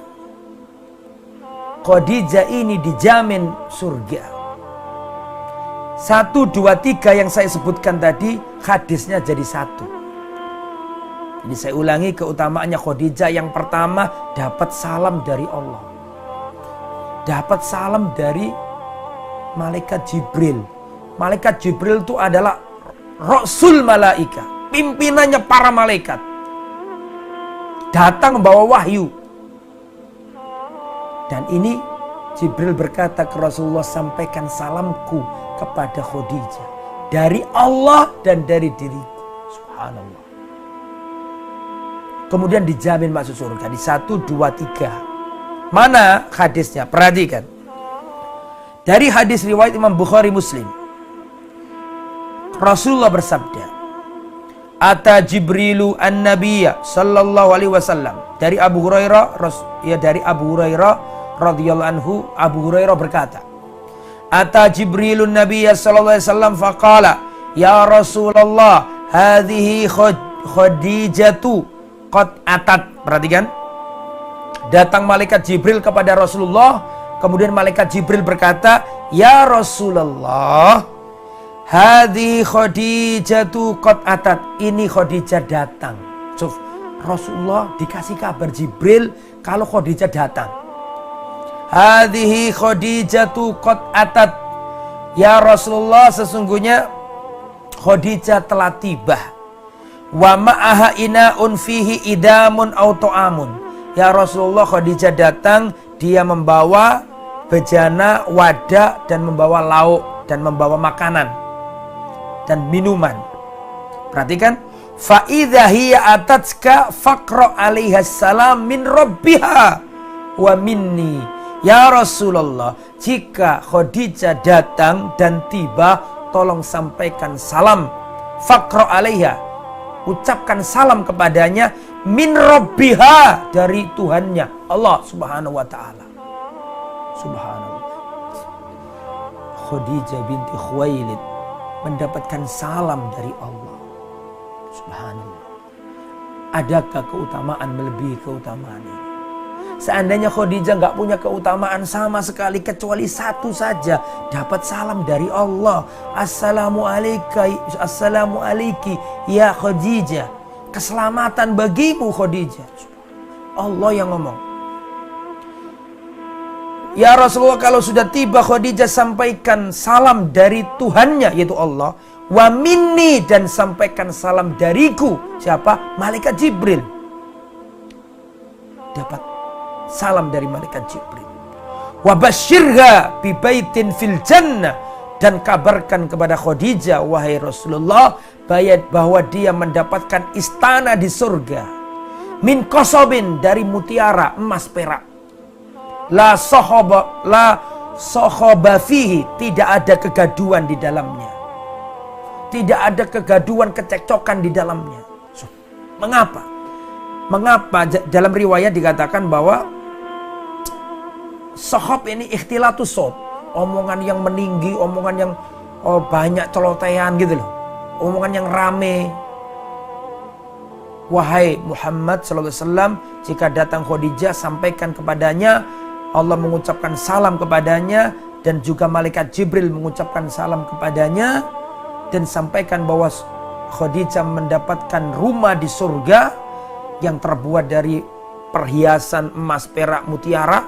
Speaker 1: Khadijah ini dijamin surga. 1, 2, 3 yang saya sebutkan tadi, hadisnya jadi satu. Jadi saya ulangi keutamaannya Khadijah. Yang pertama, dapat salam dari Allah. Dapat salam dari malaikat Jibril. Malaikat Jibril itu adalah Rasul Malaika, pimpinannya para malaikat. Datang membawa wahyu. Dan ini Jibril berkata ke Rasulullah, sampaikan salamku kepada Khadijah dari Allah dan dari diriku. Subhanallah. Kemudian dijamin masuk surga di 1, 2, 3. Mana hadisnya? Perhatikan. Dari hadis riwayat Imam Bukhari Muslim, Rasulullah bersabda, Ata Jibrilu an-Nabiyya sallallahu alaihi wasallam. Dari Abu Hurairah radhiyallahu anhu, Abu Hurairah berkata, Ata Jibrilun Nabiyya sallallahu alaihi wasallam faqala, ya Rasulullah, hadhihi Khadijatu qad atat. Perhatikan. Datang malaikat Jibril kepada Rasulullah, kemudian malaikat Jibril berkata, ya Rasulullah, hadhihi Khadijatu qad atat. Ini Khadijah datang. Rasulullah dikasih kabar Jibril kalau Khadijah datang. Hadhihi Khadijatu qad atat. Ya Rasulullah, sesungguhnya Khadijah telah tiba. Wa ma'aha ina'un fihi idamun aw ta'amun. Ya Rasulullah, Khadijah datang, dia membawa bejana, wadah, dan membawa lauk, dan membawa makanan dan minuman. Perhatikan, fa idza hiya atatska faqra 'alaiha salam min rabbiha wa minni. Ya Rasulullah, jika Khadijah datang dan tiba, tolong sampaikan salam. Faqra 'alaiha, ucapkan salam kepadanya, min rabbiha, dari Tuhannya, Allah Subhanahu wa ta'ala. Subhanallah. Khadijah binti Khuwailid mendapatkan salam dari Allah. Subhanallah. Adakah keutamaan melebihi keutamaan ini? Seandainya Khadijah nggak punya keutamaan sama sekali kecuali satu saja, dapat salam dari Allah. Assalamu alaiki ya Khadijah, keselamatan bagimu Khadijah. Allah yang ngomong. Ya Rasulullah, kalau sudah tiba Khadijah, sampaikan salam dari Tuhannya, yaitu Allah. Wa minni, dan sampaikan salam dariku. Siapa? Malaikat Jibril. Dapat salam dari malaikat Jibril. Wa basyirha bi baitin fil jannah, dan kabarkan kepada Khadijah, wahai Rasulullah, bahwa dia mendapatkan istana di surga. Min qasobin, dari mutiara, emas, perak. La sohoba fihi, tidak ada kegaduhan di dalamnya. Tidak ada kegaduhan, kecekcokan di dalamnya. Mengapa? Mengapa? Dalam riwayat dikatakan bahwa sohob ini ikhtilatus sot, omongan yang meninggi, omongan yang banyak celotehan gitu loh, omongan yang rame. Wahai Muhammad sallallahu alaihi wasallam, jika datang Khadijah, sampaikan kepadanya, Allah mengucapkan salam kepadanya, dan juga malaikat Jibril mengucapkan salam kepadanya dan sampaikan bahwa Khadijah mendapatkan rumah di surga yang terbuat dari perhiasan emas, perak, mutiara.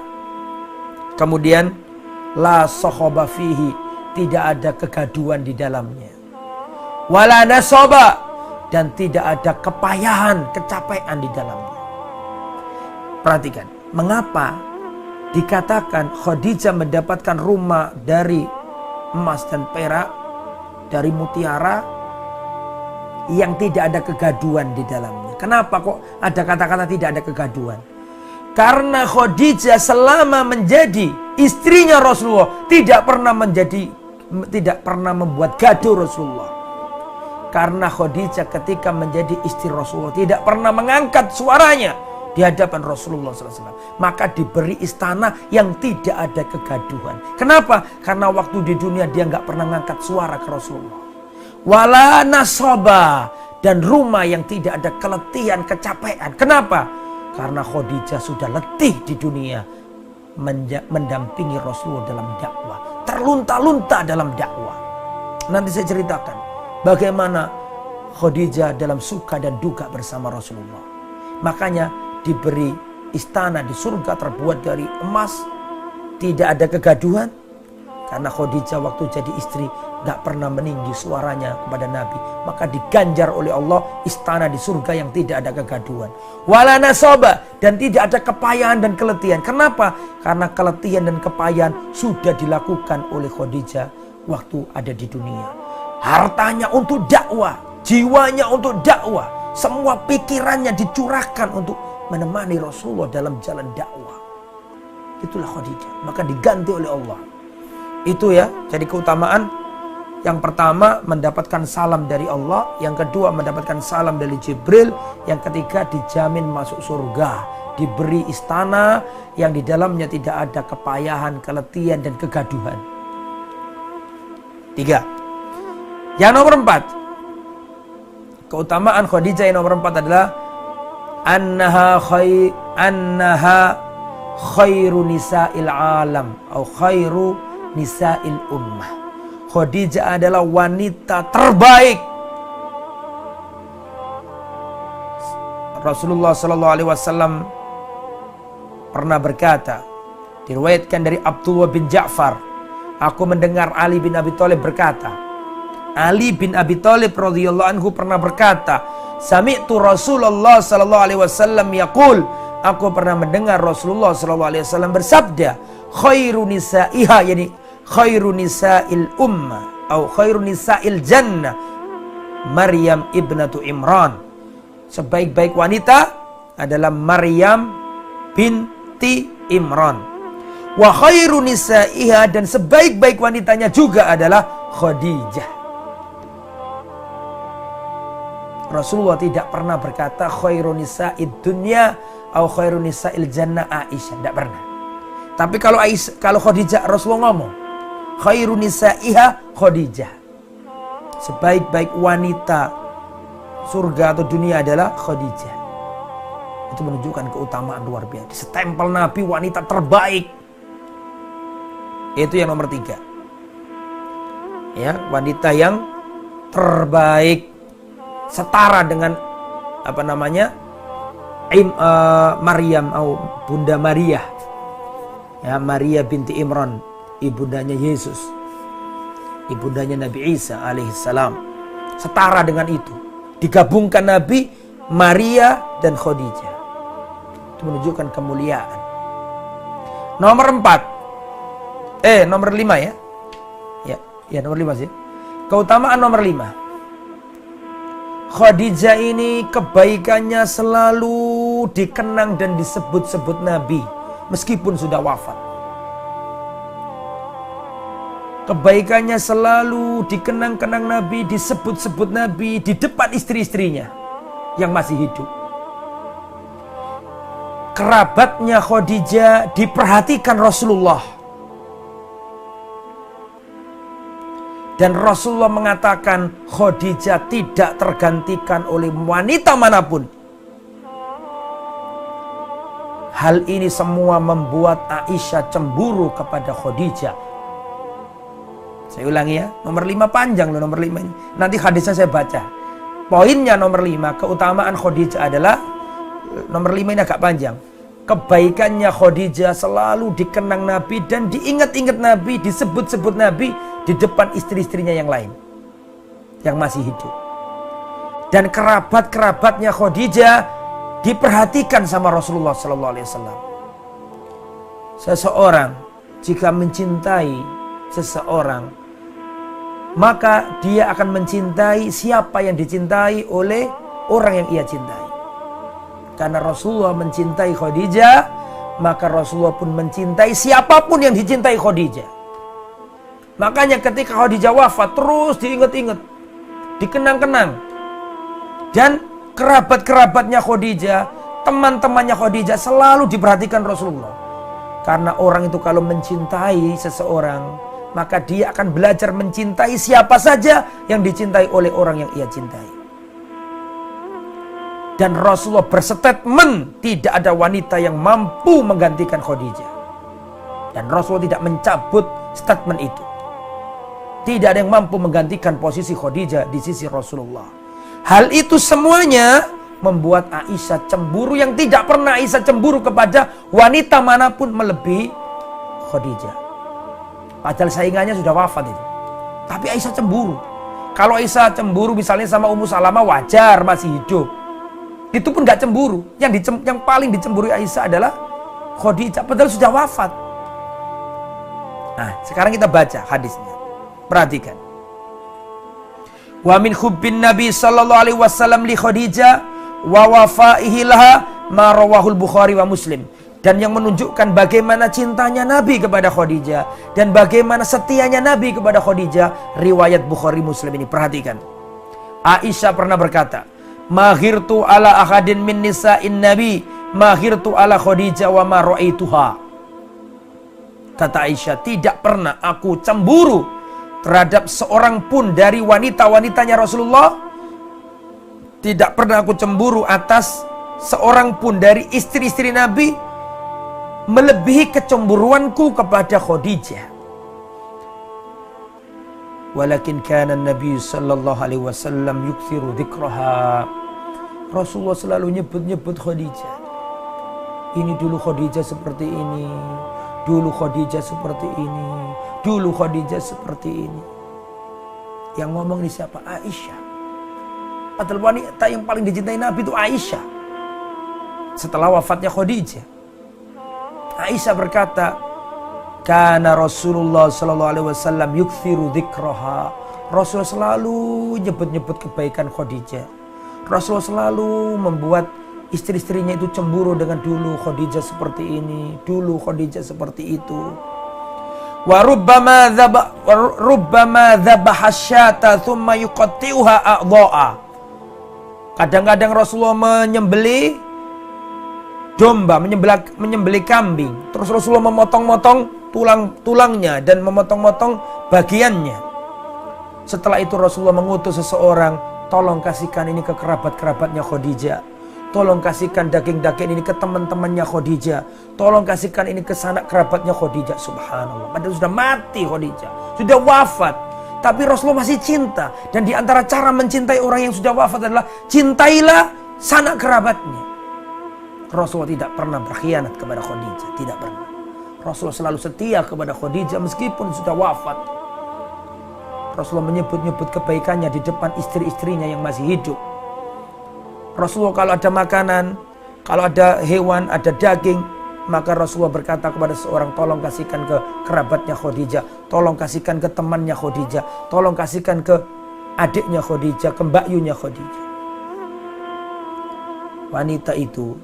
Speaker 1: Kemudian la sohoba fihi, tidak ada kegaduhan di dalamnya. Wala nasoba, dan tidak ada kepayahan, kecapean di dalamnya. Perhatikan, mengapa dikatakan Khadijah mendapatkan rumah dari emas dan perak, dari mutiara, yang tidak ada kegaduhan di dalamnya. Kenapa kok ada kata-kata tidak ada kegaduhan? Karena Khadijah selama menjadi istrinya Rasulullah tidak pernah membuat gaduh Rasulullah. Karena Khadijah ketika menjadi istri Rasulullah tidak pernah mengangkat suaranya di hadapan Rasulullah SAW. Maka diberi istana yang tidak ada kegaduhan. Kenapa? Karena waktu di dunia dia nggak pernah mengangkat suara ke Rasulullah. Wala nasoba, dan rumah yang tidak ada keletihan, kecapean. Kenapa? Karena Khadijah sudah letih di dunia mendampingi Rasulullah dalam dakwah, terlunta-lunta dalam dakwah. Nanti saya ceritakan bagaimana Khadijah dalam suka dan duka bersama Rasulullah. Makanya diberi istana di surga terbuat dari emas, tidak ada kegaduhan. Karena Khadijah waktu jadi istri gak pernah meninggi suaranya kepada Nabi. Maka diganjar oleh Allah istana di surga yang tidak ada kegaduhan. Wala nasoba, dan tidak ada kepayahan dan keletihan. Kenapa? Karena keletihan dan kepayahan sudah dilakukan oleh Khadijah waktu ada di dunia. Hartanya untuk dakwah, jiwanya untuk dakwah, semua pikirannya dicurahkan untuk menemani Rasulullah dalam jalan dakwah. Itulah Khadijah, maka diganti oleh Allah. Itu ya, jadi keutamaan yang pertama mendapatkan salam dari Allah, yang kedua mendapatkan salam dari Jibril, yang ketiga dijamin masuk surga, diberi istana yang di dalamnya tidak ada kepayahan, keletihan dan kegaduhan. 3. Yang nomor 4, keutamaan Khadijah yang nomor 4 adalah annaha khairu nisa'il alam atau khairu nisa'il ummah. Khadijah adalah wanita terbaik. Rasulullah sallallahu alaihi wasallam pernah berkata, diriwayatkan dari Abdullah bin Ja'far, aku mendengar Ali bin Abi Thalib berkata, Ali bin Abi Thalib radhiyallahu anhu pernah berkata, sami'tu Rasulullah sallallahu alaihi wasallam yaqul, aku pernah mendengar Rasulullah sallallahu alaihi wasallam bersabda, khairu nisa'iha, yani khairu nisa'il ummah atau khairu nisa'il jannah Maryam ibnatu Imran. Sebaik-baik wanita adalah Maryam binti Imran. Wa khairu nisa'iha, dan sebaik-baik wanitanya juga adalah Khadijah. Rasulullah tidak pernah berkata khairu nisa'id dunya atau khairu nisa'il jannah Aisyah, tidak pernah. Tapi kalau Khadijah, Rasulullah ngomong khairu nisa'iha Khadijah. Sebaik-baik wanita surga atau dunia adalah Khadijah. Itu menunjukkan keutamaan luar biasa. Setempel Nabi wanita terbaik. Itu yang nomor 3. Ya, wanita yang terbaik, setara dengan Maryam atau Bunda Maria. Ya, Maria binti Imran, ibundanya Yesus, ibundanya Nabi Isa alaihissalam. Setara dengan itu, digabungkan Nabi, Maria dan Khadijah. Itu menunjukkan kemuliaan. Nomor 5 ya. Ya, nomor 5 sih. Keutamaan nomor 5. Khadijah ini kebaikannya selalu dikenang dan disebut-sebut Nabi meskipun sudah wafat. Kebaikannya selalu dikenang-kenang Nabi, disebut-sebut Nabi di depan istri-istrinya yang masih hidup. Kerabatnya Khadijah diperhatikan Rasulullah. Dan Rasulullah mengatakan Khadijah tidak tergantikan oleh wanita manapun. Hal ini semua membuat Aisyah cemburu kepada Khadijah. Saya ulangi ya, nomor 5 panjang loh nomor 5 ini. Nanti hadisnya saya baca. Poinnya nomor 5, keutamaan Khadijah adalah, nomor 5 ini agak panjang. Kebaikannya Khadijah selalu dikenang Nabi dan diingat-ingat Nabi, disebut-sebut Nabi di depan istri-istrinya yang lain yang masih hidup. Dan kerabat-kerabatnya Khadijah diperhatikan sama Rasulullah sallallahu alaihi wasallam. Seseorang jika mencintai seseorang, maka dia akan mencintai siapa yang dicintai oleh orang yang ia cintai. Karena Rasulullah mencintai Khadijah, maka Rasulullah pun mencintai siapapun yang dicintai Khadijah. Makanya ketika Khadijah wafat terus diingat-ingat, dikenang-kenang. Dan kerabat-kerabatnya Khadijah, teman-temannya Khadijah selalu diperhatikan Rasulullah. Karena orang itu kalau mencintai seseorang, maka dia akan belajar mencintai siapa saja yang dicintai oleh orang yang ia cintai. Dan Rasulullah berstatement, tidak ada wanita yang mampu menggantikan Khadijah. Dan Rasulullah tidak mencabut statement itu. Tidak ada yang mampu menggantikan posisi Khadijah di sisi Rasulullah. Hal itu semuanya membuat Aisyah cemburu, yang tidak pernah Aisyah cemburu kepada wanita manapun melebihi Khadijah. Padahal saingannya sudah wafat itu. Tapi Aisyah cemburu. Kalau Aisyah cemburu misalnya sama Ummu Salamah wajar, masih hidup. Itu pun gak cemburu. Yang paling dicemburui Aisyah adalah Khadijah, padahal sudah wafat. Nah, sekarang kita baca hadisnya. Perhatikan. Wa min hubbin Nabi sallallahu alaihi wasallam li Khadijah wa wafaihi laha ma rawahul Bukhari wa Muslim. Dan yang menunjukkan bagaimana cintanya Nabi kepada Khadijah dan bagaimana setianya Nabi kepada Khadijah, riwayat Bukhari Muslim ini. Perhatikan. Aisyah pernah berkata, "Mahirtu ala ahadin min nisa'in Nabi, mahirtu ala Khadijah wa ma ra'aituha." Kata Aisyah, tidak pernah aku cemburu terhadap seorang pun dari wanita-wanitanya Rasulullah. Tidak pernah aku cemburu atas seorang pun dari istri-istri Nabi melebihi kecemburuanku kepada Khadijah. Walakin kana Nabi sallallahu alaihi wasallam yukthiru dzikraha. Rasulullah selalu nyebut-nyebut Khadijah. Ini dulu Khadijah seperti ini, dulu Khadijah seperti ini, dulu Khadijah seperti ini. Yang ngomong ini siapa? Aisyah. Padahal wanita yang paling dicintai Nabi itu Aisyah. Setelah wafatnya Khadijah, Aisyah berkata, "Kana Rasulullah sallallahu alaihi wasallam yukthiru dzikraha." Rasul selalu nyebut-nyebut kebaikan Khadijah. Rasul selalu membuat istri-istrinya itu cemburu dengan dulu Khadijah seperti ini, dulu Khadijah seperti itu. Wa rubbama dzabaha syata thumma yuqatti'uha a'dha'a. Kadang-kadang Rasulullah menyembelih domba, menyembelih kambing. Terus Rasulullah memotong-motong tulangnya dan memotong-motong bagiannya. Setelah itu Rasulullah mengutus seseorang, tolong kasihkan ini ke kerabat-kerabatnya Khadijah. Tolong kasihkan daging-daging ini ke teman-temannya Khadijah. Tolong kasihkan ini ke sanak kerabatnya Khadijah. Subhanallah. Padahal sudah mati Khadijah, sudah wafat. Tapi Rasulullah masih cinta. Dan di antara cara mencintai orang yang sudah wafat adalah cintailah sanak kerabatnya. Rasulullah tidak pernah berkhianat kepada Khadijah, tidak pernah. Rasulullah selalu setia kepada Khadijah meskipun sudah wafat. Rasulullah menyebut-nyebut kebaikannya di depan istri-istrinya yang masih hidup. Rasulullah kalau ada makanan, kalau ada hewan, ada daging, maka Rasulullah berkata kepada seorang, tolong kasihkan ke kerabatnya Khadijah, tolong kasihkan ke temannya Khadijah, tolong kasihkan ke adiknya Khadijah, ke mbakyunya Khadijah. Wanita itu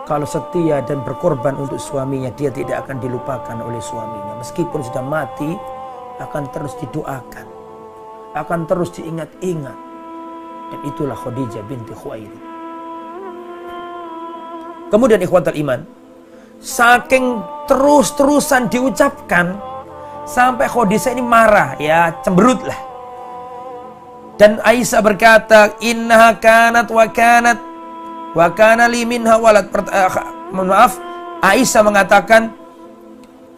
Speaker 1: kalau setia dan berkorban untuk suaminya, dia tidak akan dilupakan oleh suaminya. Meskipun sudah mati, akan terus didoakan, akan terus diingat-ingat. Dan itulah Khadijah binti Khuwailid. Kemudian ikhwatal iman, saking terus-terusan diucapkan sampai Khadijah ini marah, ya cemberut lah. Dan Aisyah berkata, innaha kanat wa kana li minha walad. Maaf, Aisyah mengatakan,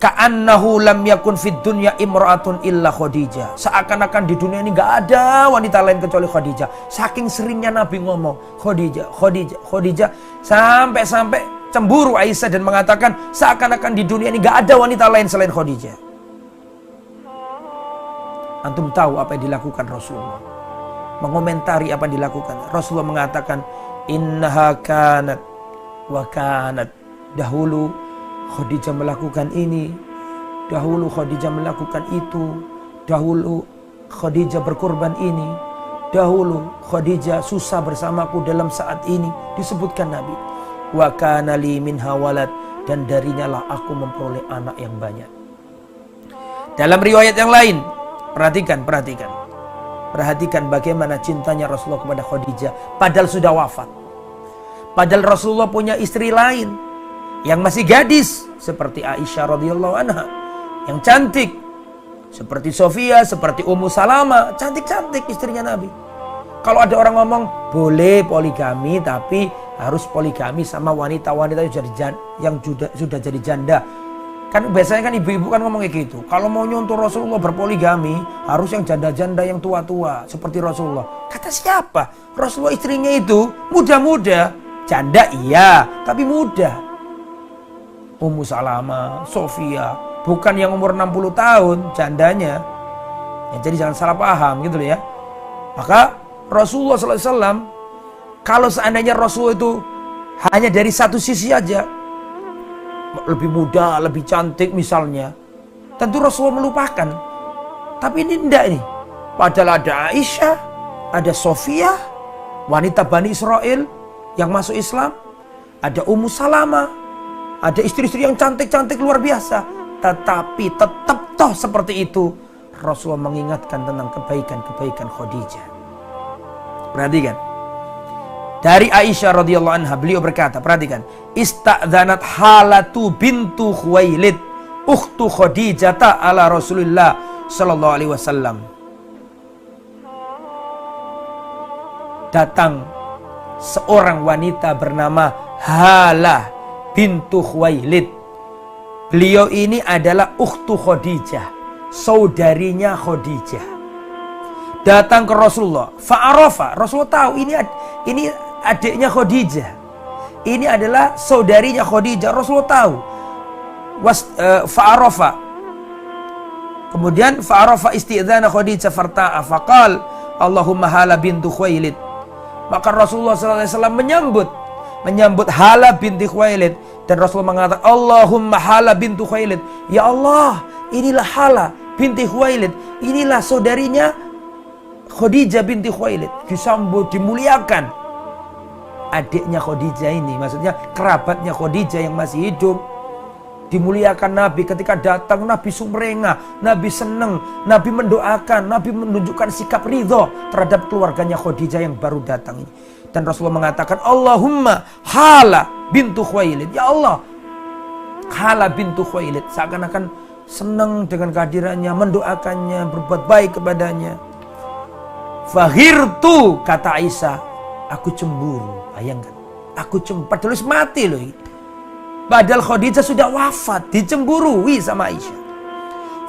Speaker 1: Ka'annahu lam yakun fid dunya imra'atun illa Khadijah. Seakan-akan di dunia ini nggak ada wanita lain kecuali Khadijah. Saking seringnya Nabi ngomong Khadijah, Khadijah, Khadijah, sampai cemburu Aisyah dan mengatakan seakan-akan di dunia ini nggak ada wanita lain selain Khadijah. Antum tahu apa yang dilakukan Rasulullah? Mengomentari apa yang dilakukan. Rasulullah mengatakan, innaha kanat wa kanat. Dahulu Khadijah melakukan ini, dahulu Khadijah melakukan itu, dahulu Khadijah berkorban ini, dahulu Khadijah susah bersamaku dalam saat ini. Disebutkan Nabi, wa kana li minha walad, dan darinya lah aku memperoleh anak yang banyak. Dalam riwayat yang lain, perhatikan bagaimana cintanya Rasulullah kepada Khadijah padahal sudah wafat. Padahal Rasulullah punya istri lain yang masih gadis seperti Aisyah radhiyallahu anha, yang cantik seperti Sofia, seperti Ummu Salama, cantik-cantik istrinya Nabi. Kalau ada orang ngomong boleh poligami tapi harus poligami sama wanita-wanita yang sudah jadi janda. Kan biasanya kan ibu-ibu kan ngomong kayak gitu. Kalau mau nyontoh Rasulullah berpoligami harus yang janda-janda yang tua-tua seperti Rasulullah. Kata siapa? Rasulullah istrinya itu muda-muda. Janda iya, tapi muda. Ummu Salama, Sofia, bukan yang umur 60 tahun jandanya. Ya, jadi jangan salah paham gitu loh ya. Maka Rasulullah SAW, kalau seandainya Rasulullah itu hanya dari satu sisi aja, lebih muda, lebih cantik misalnya, tentu Rasulullah melupakan. Tapi ini enggak nih. Padahal ada Aisyah, ada Sofia, wanita Bani Israel yang masuk Islam, ada Ummu Salama, ada istri-istri yang cantik-cantik luar biasa. Tetapi tetap toh seperti itu Rasulullah mengingatkan tentang kebaikan-kebaikan Khadijah. Perhatikan. Dari Aisyah radhiyallahu anha, beliau berkata, perhatikan, istadzanat Halatu bintu Khuwailid ukhtu Khadijah ala Rasulullah sallallahu alaihi wasallam. Datang seorang wanita bernama Halah bintu Khuwailid. Beliau ini adalah ukhtu Khadijah, saudarinya Khadijah. Datang ke Rasulullah. Fa'arafa, Rasulullah tahu ini adiknya Khadijah. Ini adalah saudarinya Khadijah. Rasulullah tahu. Fa'arafa. Kemudian fa'arafa isti'dzana Khadijah farta'a faqal Allahumma Hala bintu Khuwailid. Maka Rasulullah SAW menyambut Hala binti Khuwailid, dan Rasulullah mengatakan Allahumma Hala bintu Khuwailid. Ya Allah, inilah Hala binti Khuwailid. Inilah saudarinya Khadijah binti Khuwailid. Disambut, dimuliakan. Adiknya Khadijah ini, maksudnya kerabatnya Khadijah yang masih hidup, dimuliakan Nabi. Ketika datang Nabi sumringah, Nabi senang, Nabi mendoakan, Nabi menunjukkan sikap ridho terhadap keluarganya Khadijah yang baru datang ini. Dan Rasulullah mengatakan Allahumma Hala bintu Khuwailid. Ya Allah, Hala bintu Khuwailid. Seakan-akan senang dengan kehadirannya, mendoakannya, berbuat baik kepadanya. Fahirtu, kata Aisyah, aku cemburu. Bayangkan, aku cemburu, padahal mati loh. Padahal Khadijah sudah wafat, dicemburui sama Aisyah.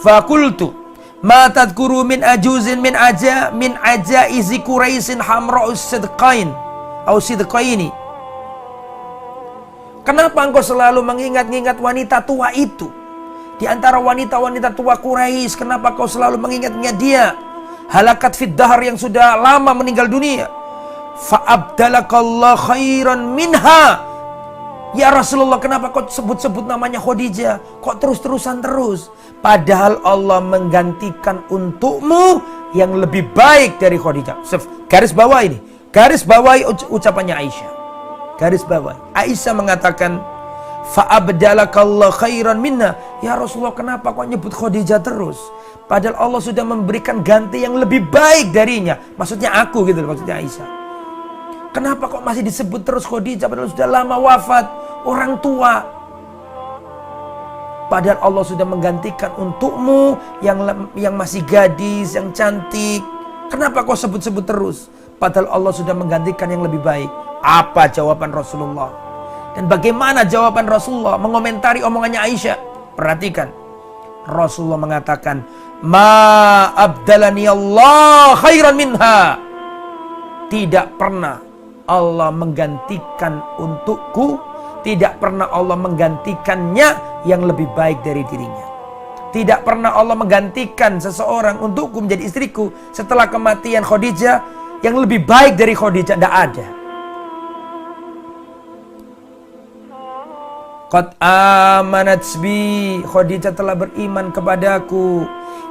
Speaker 1: Fakultu ma tadkuru min ajuzin min ajaizi Quraisyin hamra'us sidqain au sidqaini. Kenapa engkau selalu mengingat-ingat wanita tua itu? Di antara wanita-wanita tua Quraisy, kenapa kau selalu mengingat-ingat dia? Halakat fid dahar, yang sudah lama meninggal dunia. Fa'abdalakallah khairan minha. Ya Rasulullah, kenapa kau sebut-sebut namanya Khadijah? Kok terus-terusan terus? Padahal Allah menggantikan untukmu yang lebih baik dari Khadijah. Garis bawah ini. Garis bawahi ucapannya Aisyah. Garis bawah. Aisyah mengatakan, fa'abdalakallah khairan minha. Ya Rasulullah, kenapa kau nyebut Khadijah terus? Padahal Allah sudah memberikan ganti yang lebih baik darinya. Maksudnya aku gitu loh, maksudnya Aisyah. Kenapa kok masih disebut terus Khadijah padahal sudah lama wafat, orang tua? Padahal Allah sudah menggantikan untukmu yang masih gadis, yang cantik. Kenapa kau sebut-sebut terus? Padahal Allah sudah menggantikan yang lebih baik. Apa jawaban Rasulullah? Dan bagaimana jawaban Rasulullah mengomentari omongannya Aisyah? Perhatikan. Rasulullah mengatakan, ma abdalani Allah khairan minha. Tidak pernah Allah menggantikan untukku, tidak pernah Allah menggantikannya yang lebih baik dari dirinya. Tidak pernah Allah menggantikan seseorang untukku menjadi istriku setelah kematian Khadijah yang lebih baik dari Khadijah. Tidak ada. Qad amanat bi, Khadijah telah beriman kepadaku.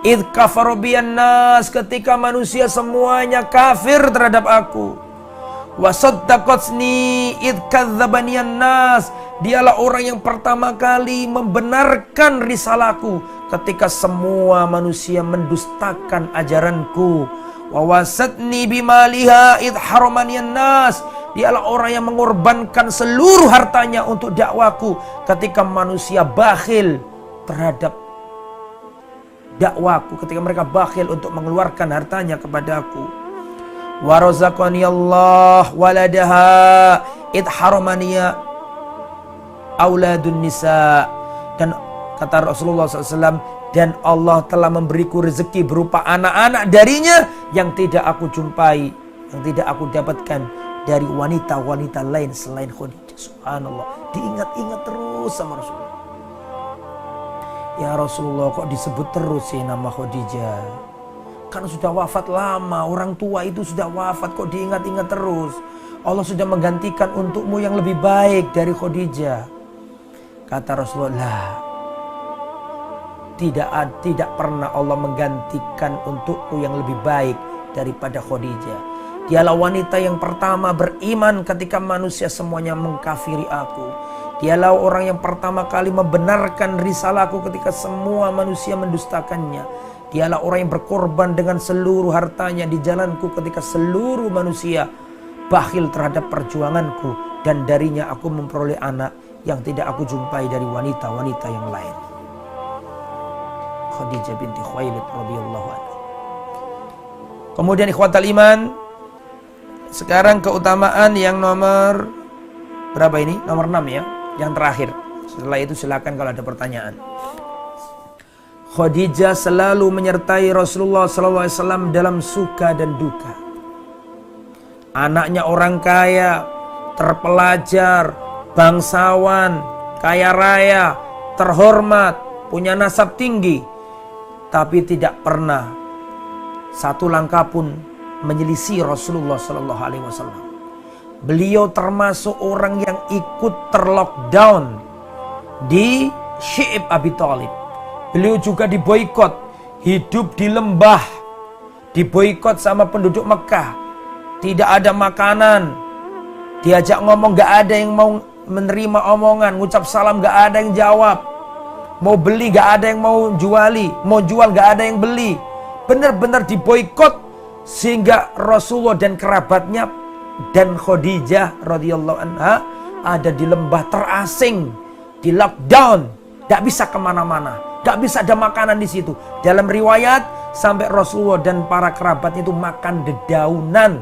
Speaker 1: Idh kafaru biyan nas, ketika manusia semuanya kafir terhadap aku. Wa saddaqatni idh kadzdzabaniyan nas, dialah orang yang pertama kali membenarkan risalahku ketika semua manusia mendustakan ajaranku. Wa wasatni bimaliha idh haramaniyan nas, dialah orang yang mengorbankan seluruh hartanya untuk dakwaku ketika manusia bakhil terhadap dakwaku, ketika mereka bakhil untuk mengeluarkan hartanya kepadaku. Wa razaqani Allah waladaha id haramaniya auladun nisa, dan kata Rasulullah SAW, dan Allah telah memberiku rezeki berupa anak-anak darinya yang tidak aku jumpai, yang tidak aku dapatkan dari wanita-wanita lain selain Khadijah. Subhanallah, diingat-ingat terus sama Rasulullah. Ya Rasulullah, kok disebut terus sih nama Khadijah? Kan sudah wafat lama, orang tua itu sudah wafat, kok diingat-ingat terus? Allah sudah menggantikan untukmu yang lebih baik dari Khadijah. Kata Rasulullah, tidak pernah Allah menggantikan untukku yang lebih baik daripada Khadijah. Dialah wanita yang pertama beriman ketika manusia semuanya mengkafiri aku. Dialah orang yang pertama kali membenarkan risalahku ketika semua manusia mendustakannya. Dialah orang yang berkorban dengan seluruh hartanya di jalanku ketika seluruh manusia bakhil terhadap perjuanganku. Dan darinya aku memperoleh anak yang tidak aku jumpai dari wanita-wanita yang lain. Khadijah binti Khuwailid radhiyallahu anha. Kemudian ikhwatal iman, sekarang keutamaan yang nomor berapa ini? Nomor 6 ya, yang terakhir. Setelah itu silakan kalau ada pertanyaan. Khadijah selalu menyertai Rasulullah SAW dalam suka dan duka. Anaknya orang kaya, terpelajar, bangsawan, kaya raya, terhormat, punya nasab tinggi, tapi tidak pernah satu langkah pun menyelisih Rasulullah SAW. Beliau termasuk orang yang ikut terlockdown di Syi'ib Abi Thalib. Beliau juga diboikot, hidup di lembah, diboikot sama penduduk Mekah. Tidak ada makanan, diajak ngomong gak ada yang mau menerima omongan, ngucap salam gak ada yang jawab, mau beli gak ada yang mau juali, mau jual gak ada yang beli. Benar-benar diboikot, sehingga Rasulullah dan kerabatnya dan Khadijah radhiyallahu anha ada di lembah terasing, di lockdown, gak bisa kemana-mana, gak bisa ada makanan di situ. Dalam riwayat sampai Rasulullah dan para kerabatnya itu makan dedaunan,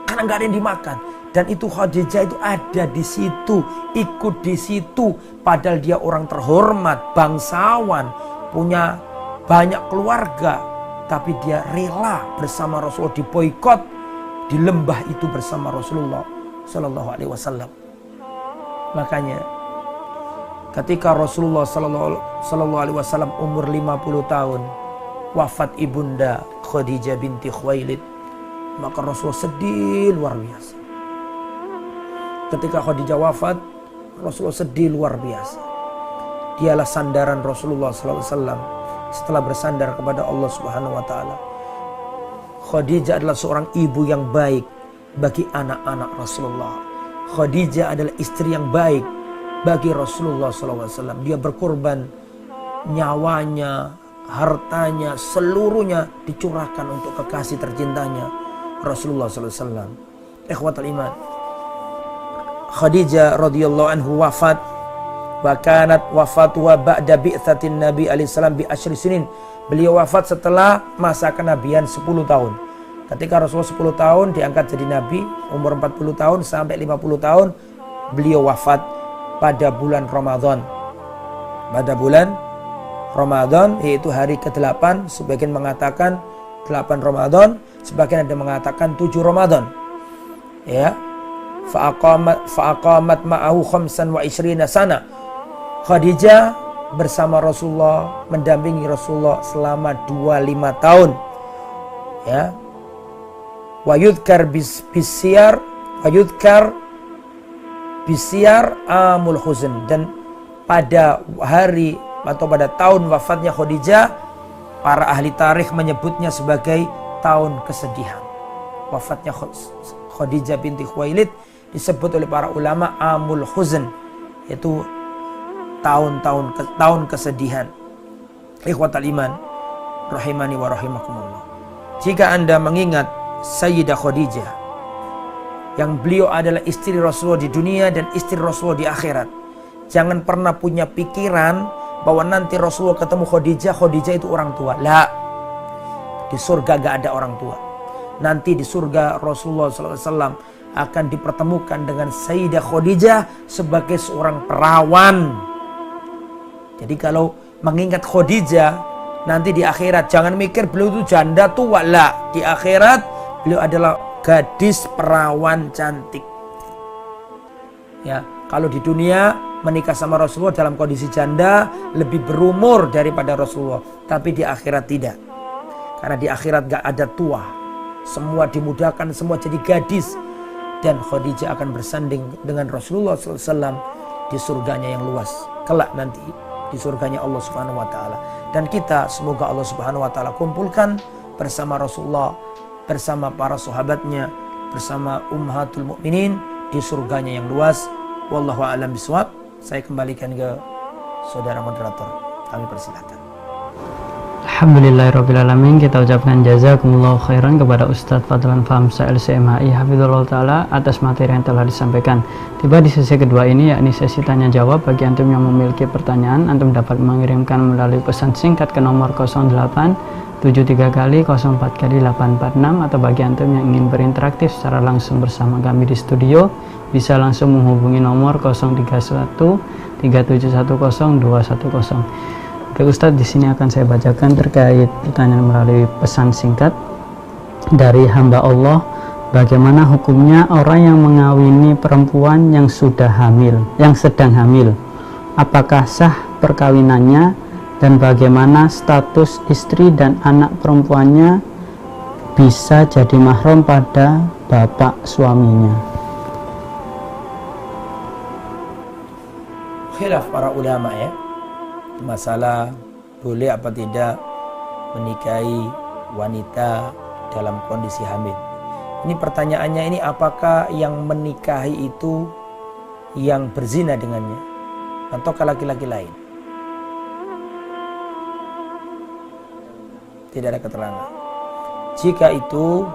Speaker 1: karena gak ada yang dimakan. Dan itu Khadijah itu ada di situ, ikut di situ, padahal dia orang terhormat, bangsawan, punya banyak keluarga, tapi dia rela bersama Rasulullah diboikot di lembah itu bersama Rasulullah Sallallahu Alaihi Wasallam. Makanya ketika Rasulullah Sallallahu Alaihi Wasallam umur 50 tahun, wafat ibunda Khadijah binti Khuwailid, maka Rasulullah sedih luar biasa. Ketika Khadijah wafat, Rasulullah sedih luar biasa. Dialah sandaran Rasulullah Sallallahu Alaihi Wasallam setelah bersandar kepada Allah Subhanahu wa taala. Khadijah adalah seorang ibu yang baik bagi anak-anak Rasulullah. Khadijah adalah istri yang baik bagi Rasulullah SAW. Dia berkorban nyawanya, hartanya, seluruhnya dicurahkan untuk kekasih tercintanya Rasulullah SAW. Ikhwatul iman, Khadijah radhiyallahu anhu wafat. Wa kanat wafatuha ba'da bi'tsatin Nabi alaihi salam bi asyri sinin. Beliau wafat setelah masa kenabian 10 tahun. Ketika Rasulullah 10 tahun diangkat jadi nabi, umur 40 tahun sampai 50 tahun beliau wafat pada bulan Ramadan. pada bulan Ramadan, yaitu hari ke-8. Sebagian mengatakan 8 Ramadan, sebagian ada mengatakan 7 Ramadan. Ya. Fa'aqamat ma'ahu khamsan wa ishrina sana. Khadijah bersama Rasulullah, mendampingi Rasulullah selama 25 tahun. Ya. Wa yudhkar bisyar amul huzn, dan pada hari atau pada tahun wafatnya Khadijah, para ahli tarikh menyebutnya sebagai tahun kesedihan. Wafatnya Khadijah binti Khuwailid disebut oleh para ulama amul huzn, yaitu tahun kesedihan. Ikhwatal iman rahimani wa rahimakumullah. Jika Anda mengingat Sayyidah Khadijah, yang beliau adalah istri Rasulullah di dunia dan istri Rasulullah di akhirat, jangan pernah punya pikiran bahwa nanti Rasulullah ketemu Khadijah itu orang tua. La, di surga gak ada orang tua. Nanti di surga Rasulullah SAW akan dipertemukan dengan Sayyidah Khadijah sebagai seorang perawan. Jadi kalau mengingat Khadijah nanti di akhirat, jangan mikir beliau itu janda tua. La, di akhirat beliau adalah gadis perawan cantik. Ya, kalau di dunia menikah sama Rasulullah dalam kondisi janda lebih berumur daripada Rasulullah, tapi di akhirat tidak. Karena di akhirat gak ada tua, semua dimudahkan, semua jadi gadis, dan Khadijah akan bersanding dengan Rasulullah SAW di surganya yang luas kelak nanti, di surganya Allah Subhanahu Wa Taala. Dan kita semoga Allah Subhanahu Wa Taala kumpulkan bersama Rasulullah, bersama para sahabatnya, bersama ummahatul mukminin di surganya yang luas. Wallahu a'lam bishawab. Saya kembalikan ke saudara moderator. Kami persilakan.
Speaker 2: Alhamdulillahirrabbilalamin. Kita ucapkan jazakumullah khairan kepada Ustadz Fadlan Famsa LCMHI Hafizullah Ta'ala atas materi yang telah disampaikan. Tiba di sesi kedua ini, yakni sesi tanya jawab. Bagi antum yang memiliki pertanyaan, antum dapat mengirimkan melalui pesan singkat ke nomor 0873 kali 04 kali 846, atau bagi antum yang ingin berinteraksi secara langsung bersama kami di studio, bisa langsung menghubungi nomor 031 3710 210. Oke Ustadz, di sini akan saya bacakan terkait pertanyaan melalui pesan singkat dari hamba Allah. Bagaimana hukumnya orang yang mengawini perempuan yang sudah hamil, yang sedang hamil? Apakah sah perkawinannya, dan bagaimana status istri dan anak perempuannya bisa jadi mahram pada bapak suaminya?
Speaker 1: Khilaf para ulama ya, masalah boleh apa tidak menikahi wanita dalam kondisi hamil. Ini pertanyaannya ini, apakah yang menikahi itu yang berzina dengannya ataukah laki-laki lain? Tidak ada keterangan. Jika itu,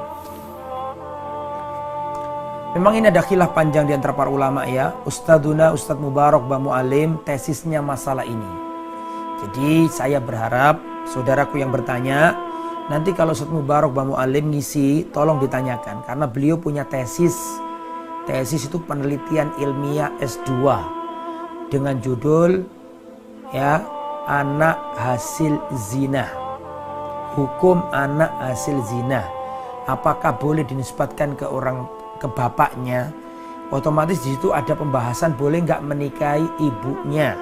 Speaker 1: memang ini ada khilaf panjang di antara para ulama ya. Ustadz Mubarak Ba Mu'alim tesisnya masalah ini. Jadi saya berharap saudaraku yang bertanya, nanti kalau Ustadz Mubarak Ba Mu'alim ngisi, tolong ditanyakan, karena beliau punya tesis. Tesis itu penelitian ilmiah S2 dengan judul ya, anak hasil zina. Hukum anak hasil zina. Apakah boleh dinisbatkan ke bapaknya? Otomatis di situ ada pembahasan boleh nggak menikahi ibunya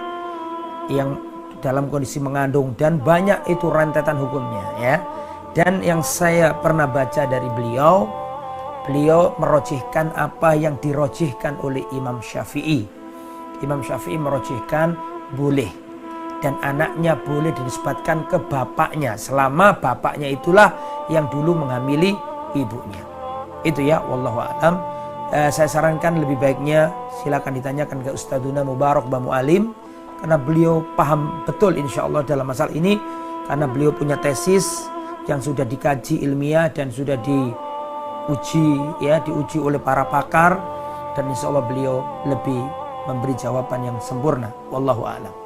Speaker 1: yang dalam kondisi mengandung, dan banyak itu rentetan hukumnya ya. Dan yang saya pernah baca dari beliau merojihkan apa yang dirojihkan oleh Imam Syafi'i. Imam Syafi'i merojihkan boleh, dan anaknya boleh dinisbatkan ke bapaknya selama bapaknya itulah yang dulu menghamili ibunya. Itu ya, wallahu a'lam. Saya sarankan lebih baiknya silakan ditanyakan ke Ustadzuna Mubarak Ba Mu'alim, karena beliau paham betul insya Allah dalam masalah ini, karena beliau punya tesis yang sudah dikaji ilmiah dan sudah diuji oleh para pakar, dan insya Allah beliau lebih memberi jawaban yang sempurna. Wallahu a'lam.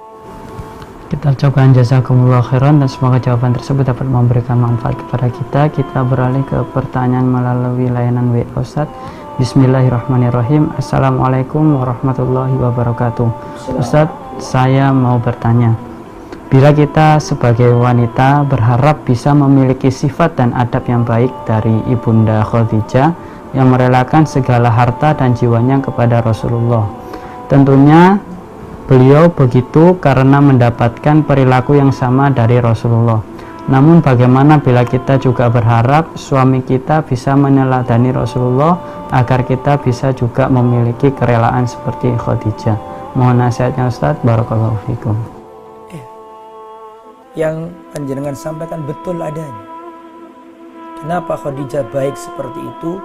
Speaker 2: Kita ucapkan jazakumullah khairan, dan semoga jawaban tersebut dapat memberikan manfaat kepada kita. Kita beralih ke pertanyaan melalui layanan WA Ustadz. Bismillahirrahmanirrahim. Assalamualaikum warahmatullahi wabarakatuh. Ustadz, saya mau bertanya, bila kita sebagai wanita berharap bisa memiliki sifat dan adab yang baik dari Ibunda Khadijah yang merelakan segala harta dan jiwanya kepada Rasulullah, tentunya beliau begitu karena mendapatkan perilaku yang sama dari Rasulullah. Namun bagaimana bila kita juga berharap suami kita bisa meneladani Rasulullah agar kita bisa juga memiliki kerelaan seperti Khadijah? Mohon nasihatnya Ustadz. Barakallahu fikum.
Speaker 1: Yang panjenengan sampaikan betul adanya. Kenapa Khadijah baik seperti itu?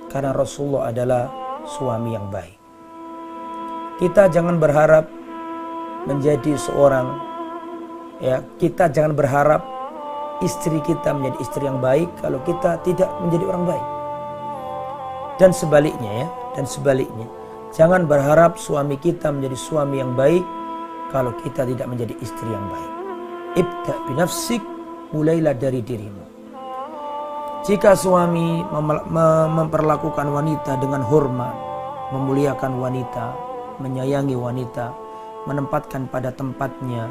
Speaker 1: Karena Rasulullah adalah suami yang baik. Kita jangan berharap menjadi seorang, kita jangan berharap istri kita menjadi istri yang baik kalau kita tidak menjadi orang baik. Dan sebaliknya jangan berharap suami kita menjadi suami yang baik kalau kita tidak menjadi istri yang baik. Ibda binafsik, mulailah dari dirimu. Jika suami memperlakukan wanita dengan hormat, memuliakan wanita, menyayangi wanita, menempatkan pada tempatnya,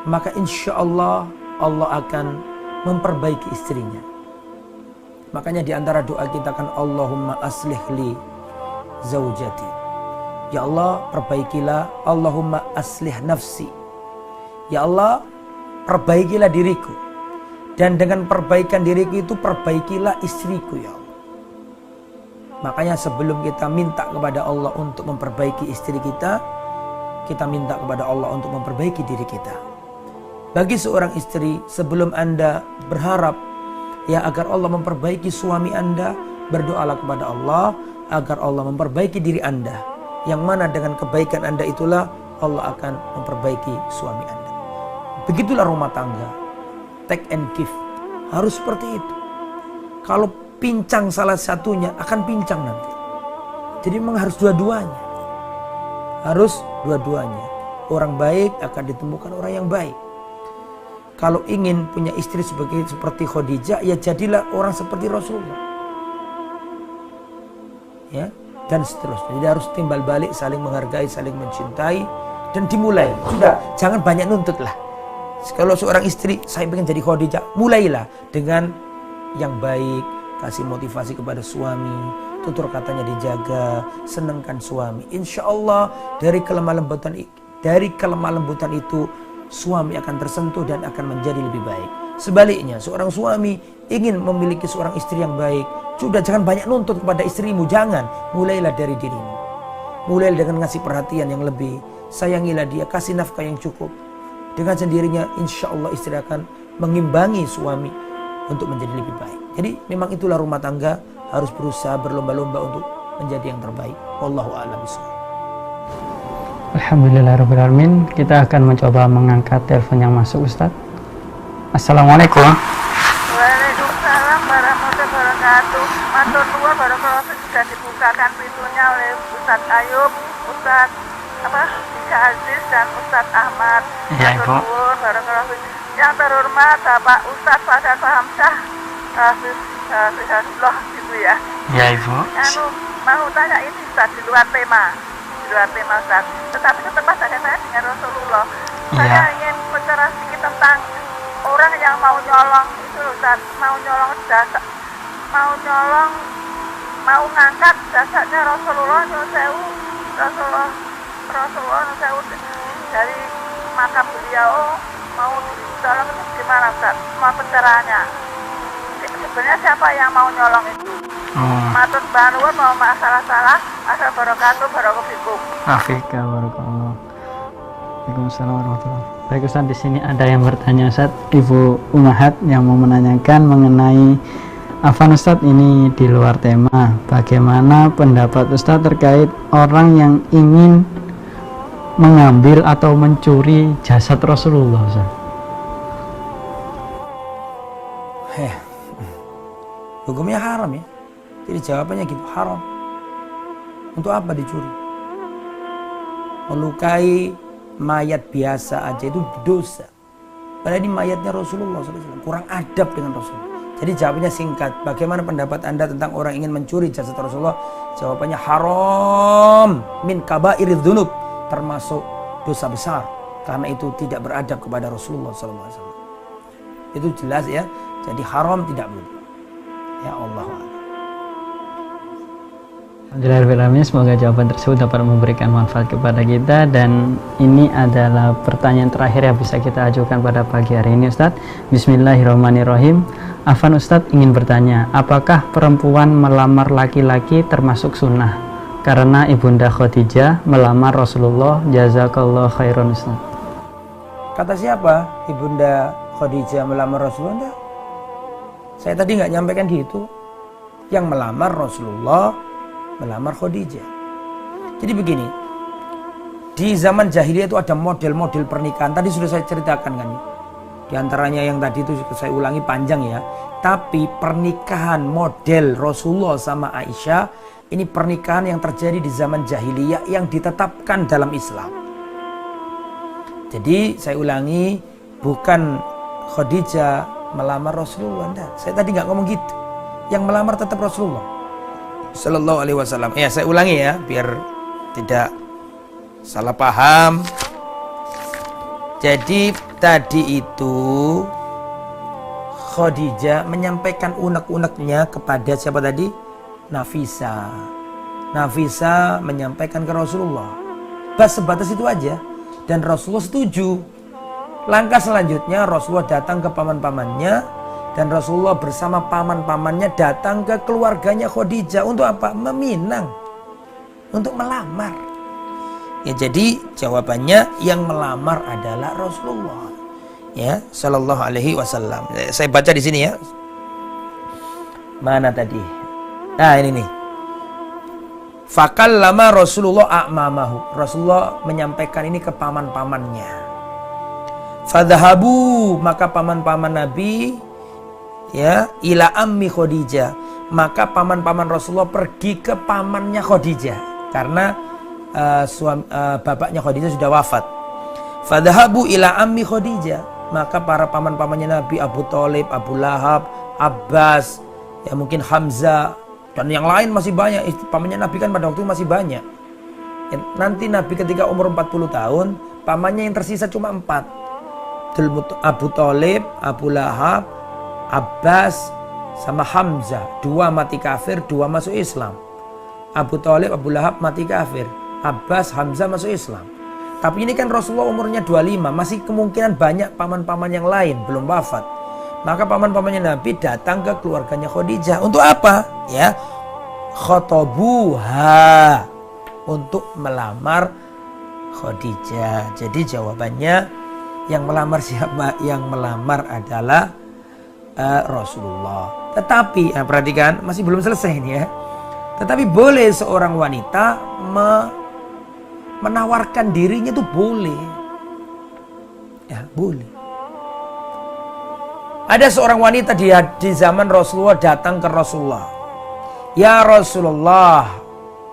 Speaker 1: maka insya Allah akan memperbaiki istrinya. Makanya di antara doa kita kan Allahumma aslih li zaujati. Ya Allah, perbaikilah. Allahumma aslih nafsi. Ya Allah, perbaikilah diriku. Dan dengan perbaikan diriku itu perbaikilah istriku ya Allah. Makanya sebelum kita minta kepada Allah untuk memperbaiki istri kita minta kepada Allah untuk memperbaiki diri kita. Bagi seorang istri, sebelum Anda berharap agar Allah memperbaiki suami Anda, berdoalah kepada Allah agar Allah memperbaiki diri Anda. Yang mana dengan kebaikan Anda itulah Allah akan memperbaiki suami Anda. Begitulah rumah tangga. Take and give. Harus seperti itu. Kalau pincang salah satunya akan pincang nanti. Jadi memang harus dua-duanya. Harus dua-duanya. Orang baik akan ditemukan orang yang baik. Kalau ingin punya istri seperti Khadijah, ya jadilah orang seperti Rasulullah. Ya, dan seterusnya. Jadi harus timbal balik, saling menghargai, saling mencintai, dan dimulai. Sudah, jangan banyak nuntut lah. Kalau seorang istri, saya ingin jadi Khadijah, mulailah dengan yang baik, kasih motivasi kepada suami, tutur katanya dijaga, senangkan suami. Insya Allah dari kelemah lembutan itu suami akan tersentuh dan akan menjadi lebih baik. Sebaliknya, seorang suami ingin memiliki seorang istri yang baik, sudah jangan banyak nuntut kepada istrimu, jangan. Mulailah dari dirimu. Mulailah dengan ngasih perhatian yang lebih, sayangilah dia, kasih nafkah yang cukup. Dengan sendirinya, insya Allah istri akan mengimbangi suami untuk menjadi lebih baik. Jadi memang itulah rumah tangga, harus berusaha berlomba-lomba untuk menjadi yang terbaik. Wallahu a'lam bishawab.
Speaker 2: Alhamdulillahirrahmanirrahim. Kita akan mencoba mengangkat telepon yang masuk, Ustadz. Assalamualaikum.
Speaker 3: Waalaikumsalam warahmatullahi wabarakatuh. Matur nuwun barakallahu sudah dibukakan pintunya oleh Ustadz Ayub, Ustadz Ika Aziz dan Ustadz Ahmad.
Speaker 2: Ya, Ibu.
Speaker 3: Matur nuwun barakallahu. Yang terhormat Bapak Ustadz Fadal Fahamsyah, Hafizahullah gitu ya.
Speaker 2: Ya, Ibu.
Speaker 3: Mau tanya ini Ustadz di luar tema Ustaz. Tetapi tetap saja saya dengan Rasulullah. Saya ingin bicara sedikit tentang orang yang mau nyolong itu Ustaz, mau ngangkat jasanya Rasulullah nyusewu dari makam beliau, mau tolong itu gimana Ustaz? Mau pencerahannya. Sebenarnya siapa yang mau nyolong itu? Matur banuwun mau masalah-salah asal barakatuh barakofikum.
Speaker 2: Afika barakallah. Waalaikumsalam warahmatullahi wabarakatuh. Baik Ustaz, di sini ada yang bertanya Ustaz, Ibu Umahat yang mau menanyakan mengenai Afan Ustaz, ini di luar tema. Bagaimana pendapat Ustaz terkait orang yang ingin mengambil atau mencuri jasad Rasulullah Ustaz?
Speaker 1: Hukumnya haram ya. Jadi jawabannya gitu, haram. Untuk apa dicuri? Melukai mayat biasa aja itu dosa. Padahal ini mayatnya Rasulullah SAW. Kurang adab dengan Rasulullah. Jadi jawabannya singkat. Bagaimana pendapat Anda tentang orang ingin mencuri jasad Rasulullah? Jawabannya haram min kabairidz dzunub, termasuk dosa besar, karena itu tidak beradab kepada Rasulullah SAW. Itu jelas ya. Jadi haram, tidak boleh. Ya Allah.
Speaker 2: Alhamdulillah, semoga jawaban tersebut dapat memberikan manfaat kepada kita. Dan ini adalah pertanyaan terakhir yang bisa kita ajukan pada pagi hari ini, Ustadz. Bismillahirrahmanirrahim. Afan, Ustadz ingin bertanya, apakah perempuan melamar laki-laki termasuk sunnah? Karena Ibunda Khadijah melamar Rasulullah. Jazakallah khairan, Ustadz.
Speaker 1: Kata siapa Ibunda Khadijah melamar Rasulullah? Saya tadi nggak nyampaikan gitu. Yang melamar Rasulullah melamar Khadijah. Jadi begini, di zaman jahiliyah itu ada model-model pernikahan. Tadi sudah saya ceritakan kan. Di antaranya yang tadi itu saya ulangi panjang ya. Tapi pernikahan model Rasulullah sama Aisyah, ini pernikahan yang terjadi di zaman jahiliyah yang ditetapkan dalam Islam. Jadi saya ulangi, bukan Khadijah melamar Rasulullah. Enggak. Saya tadi nggak ngomong gitu. Yang melamar tetap Rasulullah Sallallahu Alaihi Wasallam. Ya, saya ulangi ya, biar tidak salah paham. Jadi tadi itu Khadijah menyampaikan unek-uneknya kepada siapa tadi? Nafisa. Nafisa menyampaikan ke Rasulullah. Sebatas itu aja. Dan Rasulullah setuju. Langkah selanjutnya Rasulullah datang ke paman-pamannya. Dan Rasulullah bersama paman-pamannya datang ke keluarganya Khadijah. Untuk apa? Meminang. Untuk melamar. Ya, jadi jawabannya yang melamar adalah Rasulullah. Ya, Sallallahu Alaihi Wasallam. Saya baca di sini ya. Mana tadi? Nah, ini nih. Fakallama Rasulullah a'mamahu. Rasulullah menyampaikan ini ke paman-pamannya. Fadhahabu, maka paman-paman Nabi ya ila ammi Khadijah, maka paman-paman Rasulullah pergi ke pamannya Khadijah karena bapaknya Khadijah sudah wafat. Fadhahabu ila ammi Khadijah, maka para paman-pamannya Nabi, Abu Thalib, Abu Lahab, Abbas, ya mungkin Hamzah dan yang lain masih banyak. Pamannya Nabi kan pada waktu itu masih banyak. Ya, nanti Nabi ketika umur 40 tahun, pamannya yang tersisa cuma 4. Abu Thalib, Abu Lahab, Abbas sama Hamzah. 2 mati kafir, 2 masuk Islam. Abu Thalib, Abu Lahab mati kafir, Abbas, Hamzah masuk Islam. Tapi ini kan Rasulullah umurnya 25, masih kemungkinan banyak paman-paman yang lain belum wafat. Maka paman-pamannya Nabi datang ke keluarganya Khadijah. Untuk apa? Ya, khotobuha, untuk melamar Khadijah. Jadi jawabannya yang melamar siapa? Yang melamar adalah Rasulullah. Tetapi perhatikan, masih belum selesai ini ya. Tetapi boleh seorang wanita menawarkan dirinya, itu boleh. Ya, boleh. Ada seorang wanita di zaman Rasulullah datang ke Rasulullah. Ya Rasulullah,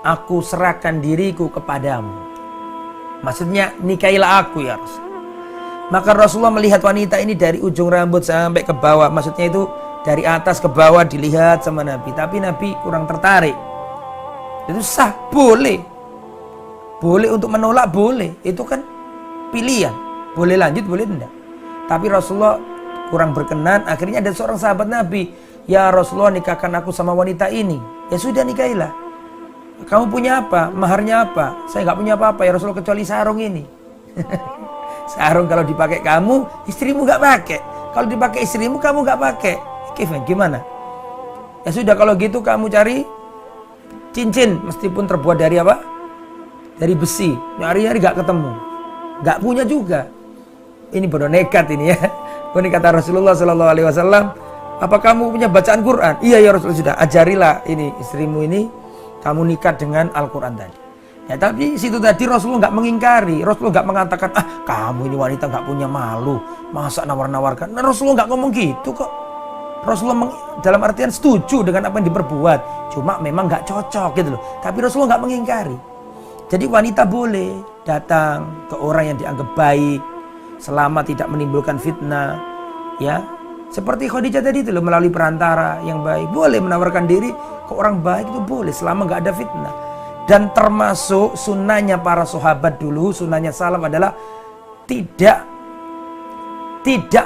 Speaker 1: aku serahkan diriku kepadamu. Maksudnya nikahilah aku ya Rasul. Maka Rasulullah melihat wanita ini dari ujung rambut sampai ke bawah. Maksudnya itu dari atas ke bawah dilihat sama Nabi. Tapi Nabi kurang tertarik. Itu sah, boleh. Boleh untuk menolak, boleh. Itu kan pilihan. Boleh lanjut, boleh tidak. Tapi Rasulullah kurang berkenan. Akhirnya ada seorang sahabat Nabi. Ya Rasulullah, nikahkan aku sama wanita ini. Ya sudah, nikahilah. Kamu punya apa? Maharnya apa? Saya nggak punya apa-apa ya Rasulullah, kecuali sarung ini. Sarung kalau dipakai kamu, istrimu nggak pakai. Kalau dipakai istrimu, kamu nggak pakai. Gimana? Ya sudah, kalau gitu kamu cari cincin, meskipun terbuat dari apa? Dari besi. Nyari-nyari nggak ketemu, nggak punya juga. Ini bodoh nekat ini ya. Ini kata Rasulullah Sallallahu Alaihi Wasallam, apa kamu punya bacaan Quran? Iya ya Rasulullah, sudah ajarilah ini istrimu ini, kamu nikah dengan Al-Quran tadi. Ya, tapi situ tadi Rasulullah nggak mengingkari. Rasulullah nggak mengatakan, kamu ini wanita nggak punya malu, masa nawar-nawarkan. Nah, Rasulullah nggak ngomong gitu kok. Rasulullah dalam artian setuju dengan apa yang diperbuat, cuma memang nggak cocok gitu loh. Tapi Rasulullah nggak mengingkari. Jadi wanita boleh datang ke orang yang dianggap baik selama tidak menimbulkan fitnah, ya, Seperti Khadijah tadi itu loh, melalui perantara yang baik. Boleh menawarkan diri ke orang baik itu boleh, selama nggak ada fitnah. Dan termasuk sunnahnya para sahabat dulu, sunnahnya salaf adalah tidak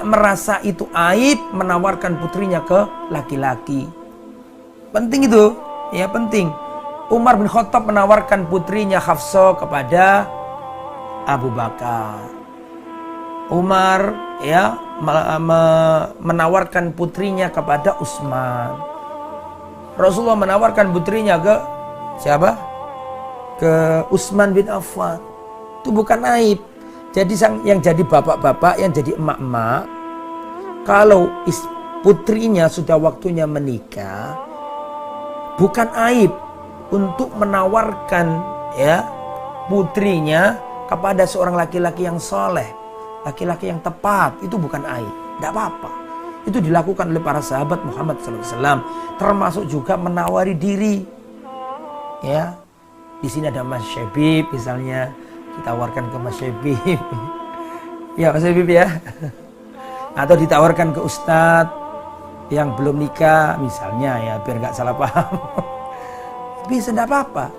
Speaker 1: merasa itu aib menawarkan putrinya ke laki-laki. Penting itu, ya penting. Umar bin Khattab menawarkan putrinya Hafsah kepada Abu Bakar. Umar ya menawarkan putrinya kepada Utsman. Rasulullah menawarkan putrinya ke siapa? Ke Utsman bin Affan. Itu bukan aib. Jadi yang jadi bapak-bapak, yang jadi emak-emak, kalau putrinya sudah waktunya menikah, bukan aib untuk menawarkan ya putrinya kepada seorang laki-laki yang soleh, laki-laki yang tepat. Itu bukan aib, tidak apa-apa. Itu dilakukan oleh para sahabat Muhammad SAW, termasuk juga menawari diri. Ya, di sini ada Mas Syebib misalnya, ditawarkan ke Mas Syebib, ya Mas Syebib ya, atau ditawarkan ke Ustadz yang belum nikah misalnya ya, biar nggak salah paham. Bisa, tidak apa-apa.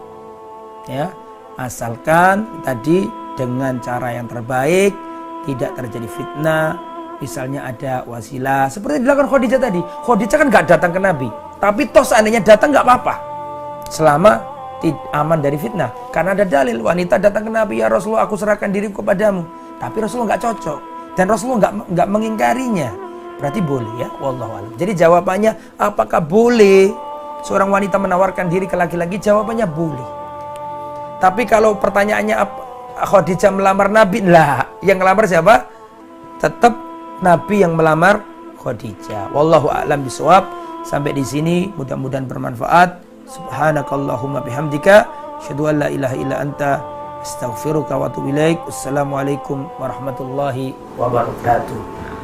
Speaker 1: Ya, asalkan tadi dengan cara yang terbaik, tidak terjadi fitnah. Misalnya ada wasilah seperti yang dilakukan Khadijah tadi. Khadijah kan nggak datang ke Nabi, tapi toh seandainya datang nggak apa-apa, selama aman dari fitnah. Karena ada dalil, wanita datang ke Nabi, ya Rasulullah aku serahkan diriku kepadamu. Tapi Rasulullah nggak cocok dan Rasulullah nggak mengingkarinya. Berarti boleh ya, wallahu a'lam. Jadi jawabannya, apakah boleh seorang wanita menawarkan diri ke laki-laki? Jawabannya boleh. Tapi kalau pertanyaannya Khadijah melamar Nabi, lah yang melamar siapa? Tetap Nabi yang melamar Khadijah. Wallahu a'lam bishawab. Sampai di sini mudah-mudahan bermanfaat. Subhanakallahumma bihamdika asyhadu an la ilaha illa anta astaghfiruka wa atubu ilaik. Assalamualaikum warahmatullahi wabarakatuh.